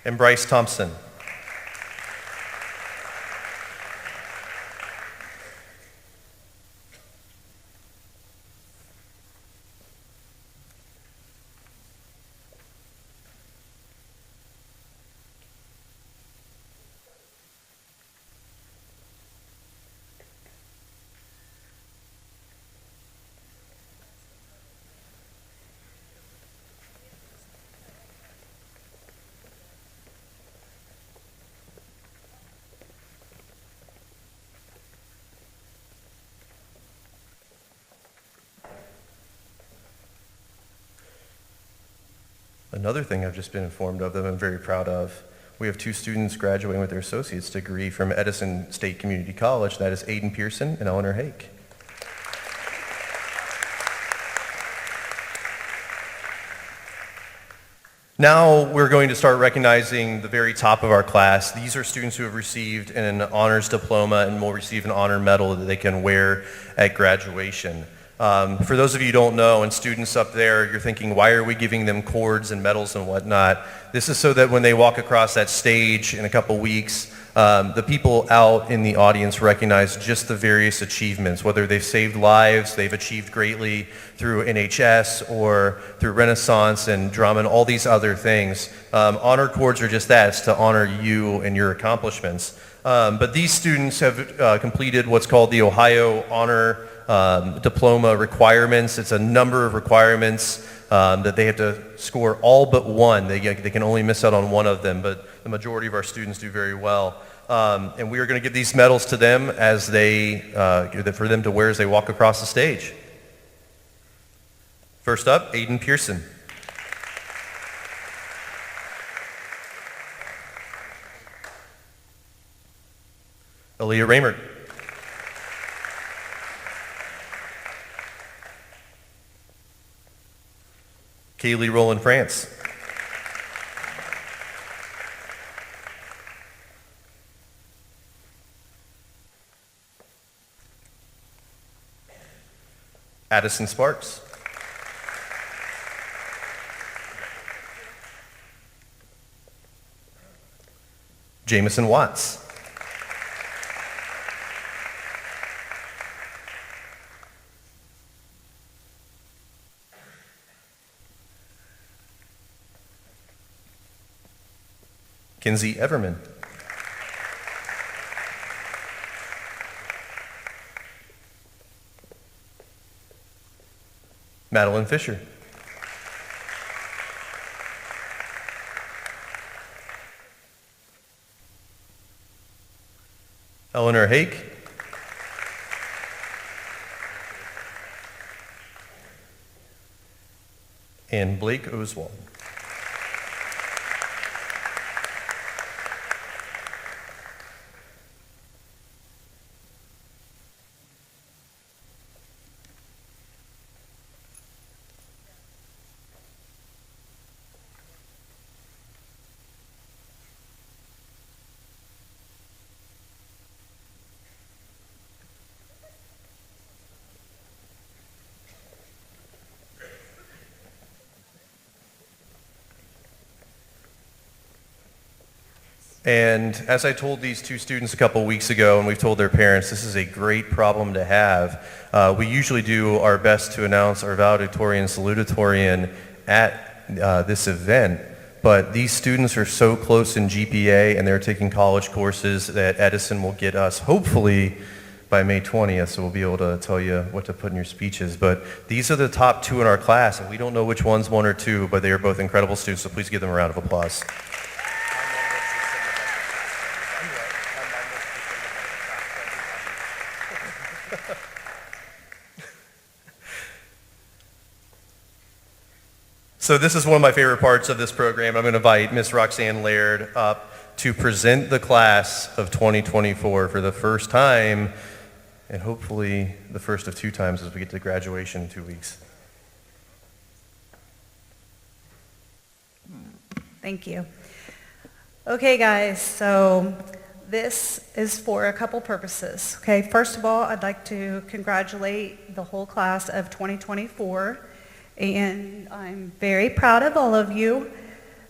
And Bryce Thompson. Another thing I've just been informed of that I'm very proud of, we have 2 students graduating with their associate's degree from Edison State Community College. That is Aiden Pearson and Eleanor Hake. Now we're going to start recognizing the very top of our class. These are students who have received an honors diploma and will receive an honor medal that they can wear at graduation. For those of you who don't know, and students up there, you're thinking, why are we giving them cords and medals and whatnot? This is so that when they walk across that stage in a couple weeks, the people out in the audience recognize just the various achievements, whether they've saved lives, they've achieved greatly through NHS or through Renaissance and drama and all these other things. Honor cords are just that, it's to honor you and your accomplishments. But these students have completed what's called the Ohio Honor diploma requirements. It's a number of requirements that they have to score all but one. They can only miss out on one of them, but the majority of our students do very well. And we are going to give these medals to them as for them to wear as they walk across the stage. First up, Aiden Pearson. Aaliyah Raymer. Kaylee Rowland France. Addison Sparks. Jamison Watts. Kinsey Everman. Madeline Fisher. Eleanor Hake. and Blake Oswald. And as I told these two students a couple weeks ago, and we've told their parents, this is a great problem to have. We usually do our best to announce our valedictorian and salutatorian at this event, but these students are so close in GPA and they're taking college courses that Edison will get us, hopefully, by May 20th, so we'll be able to tell you what to put in your speeches. But these are the top two in our class, and we don't know which one's one or two, but they are both incredible students, so please give them a round of applause. So this is one of my favorite parts of this program. I'm going to invite Miss Roxanne Laird up to present the class of 2024 for the first time, and hopefully the first of two times as we get to graduation in 2 weeks. Thank you. Okay, guys, so this is for a couple purposes. Okay, first of all, I'd like to congratulate the whole class of 2024. And I'm very proud of all of you.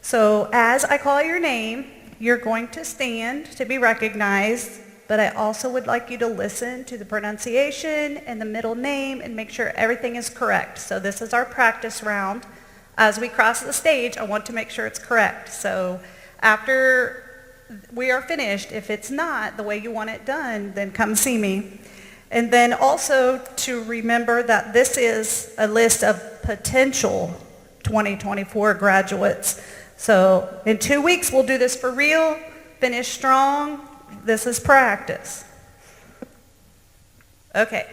So as I call your name, you're going to stand to be recognized, but I also would like you to listen to the pronunciation and the middle name and make sure everything is correct. So this is our practice round. As we cross the stage, I want to make sure it's correct. So after we are finished, if it's not the way you want it done, then come see me. And then also to remember that this is a list of potential 2024 graduates. So in 2 weeks, we'll do this for real, finish strong. This is practice. Okay,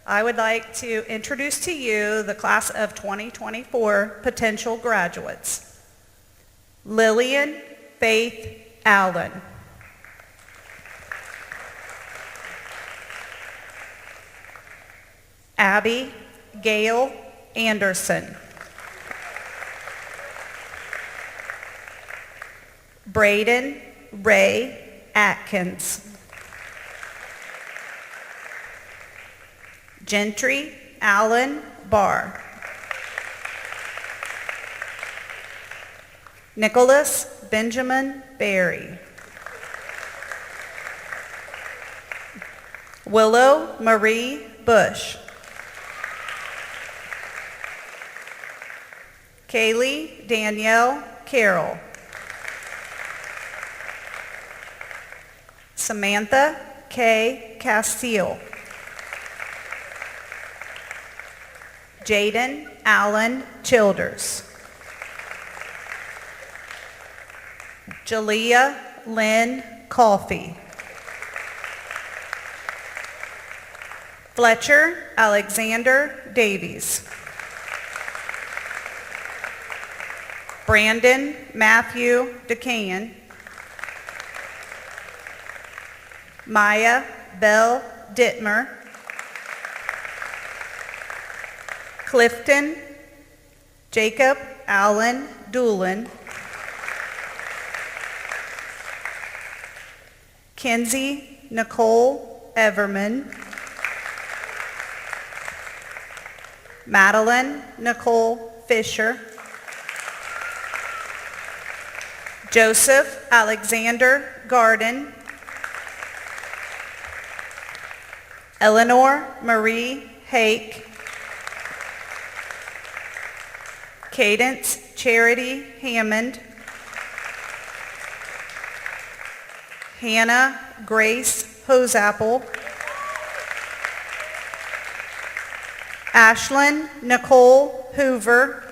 I would like to introduce to you the class of 2024 potential graduates. Lillian Faith Allen. Abby Gail Anderson. Braden Ray Atkins. Gentry Allen Barr. Nicholas Benjamin Berry. Willow Marie Bush. Kaylee Danielle Carroll. Samantha K. Castile. Jaden Allen Childers. Jalea Lynn Coffey. Fletcher Alexander Davies. Brandon Matthew DeCan. Maya Bell Dittmer. Clifton Jacob Allen Doolin. Kenzie Nicole Everman. Madeline Nicole Fisher. Joseph Alexander Garden. Eleanor Marie Hake. Cadence Charity Hammond. Hannah Grace Hosapple. Ashlyn Nicole Hoover.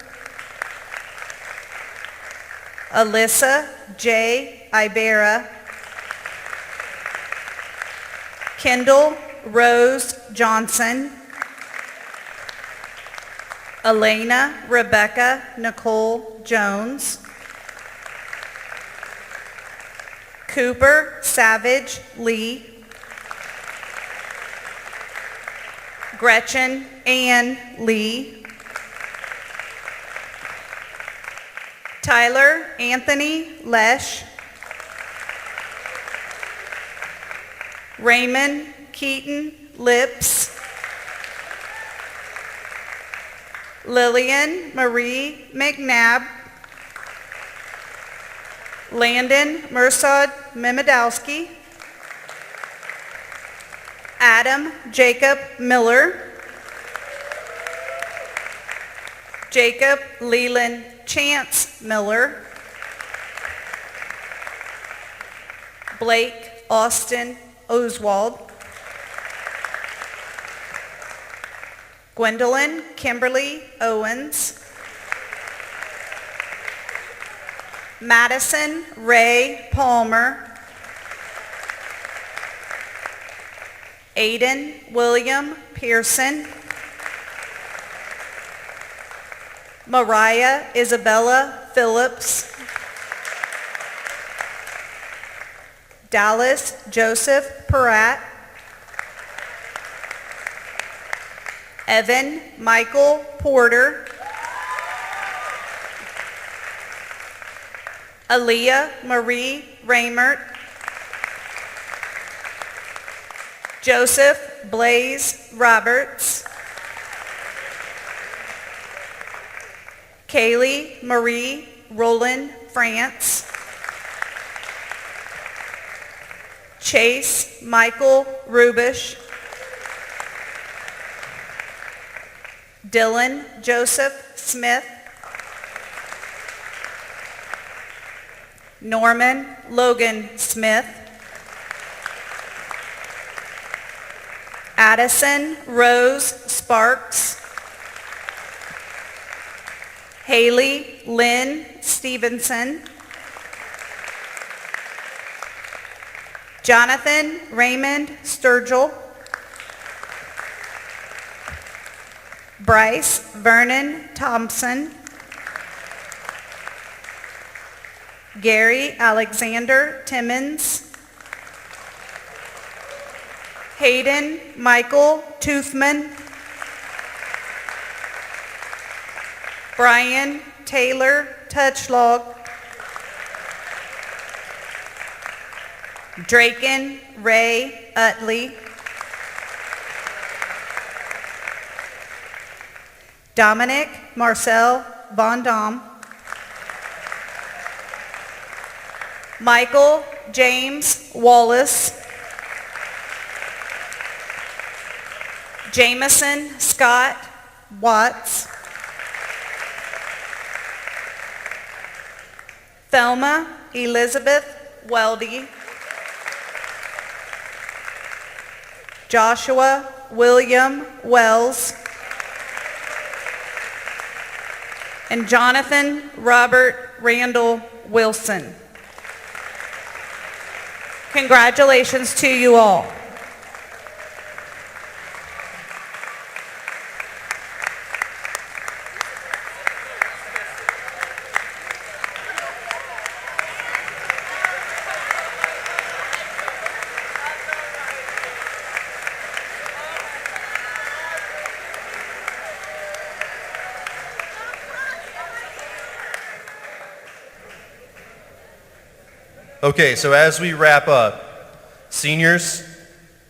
Alyssa J. Ibera. Kendall Rose Johnson. Elena Rebecca Nicole Jones. Cooper Savage Lee. Gretchen Ann Lee. Tyler Anthony Lesh. Raymond Keaton Lips. Lillian Marie McNabb. Landon Mersad Memedowski. Adam Jacob Miller. Jacob Leland Chance Miller. Blake Austin Oswald. Gwendolyn Kimberly Owens. Madison Ray Palmer. Aiden William Pearson. Mariah Isabella Phillips. Dallas Joseph Peratt. Evan Michael Porter. Aaliyah Marie Raymert. Joseph Blaze Roberts. Kaylee Marie Roland France. Chase Michael Rubish. Dylan Joseph Smith. Norman Logan Smith. Addison Rose Sparks. Haley Lynn Stevenson. Jonathan Raymond Sturgill. Bryce Vernon Thompson. Gary Alexander Timmons. Hayden Michael Toothman. Brian Taylor Touchlog. Draken Ray Utley. Dominic Marcel Von Dom. Michael James Wallace. Jameson Scott Watts. Thelma Elizabeth Weldy. Joshua William Wells. And Jonathan Robert Randall Wilson. Congratulations to you all. Okay, so as we wrap up, seniors,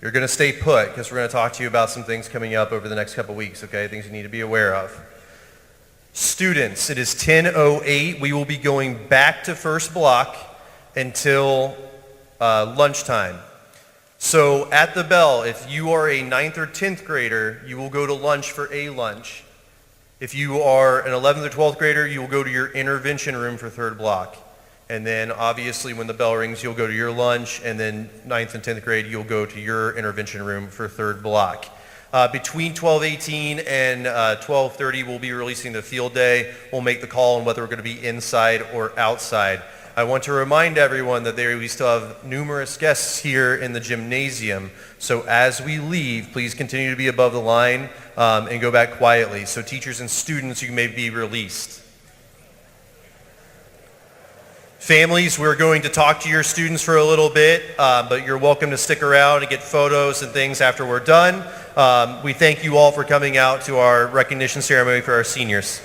you're going to stay put because we're going to talk to you about some things coming up over the next couple weeks, okay? Things you need to be aware of. Students, it is 10:08. We will be going back to first block until lunchtime. So at the bell, if you are a 9th or 10th grader, you will go to lunch for a lunch. If you are an 11th or 12th grader, you will go to your intervention room for third block. And then obviously when the bell rings, you'll go to your lunch, and then 9th and 10th grade, you'll go to your intervention room for third block. Between 12:18 and 12:30, we'll be releasing the field day. We'll make the call on whether we're going to be inside or outside. I want to remind everyone that we still have numerous guests here in the gymnasium. So as we leave, please continue to be above the line and go back quietly. So teachers and students, you may be released. Families, we're going to talk to your students for a little bit, but you're welcome to stick around and get photos and things after we're done. We thank you all for coming out to our recognition ceremony for our seniors.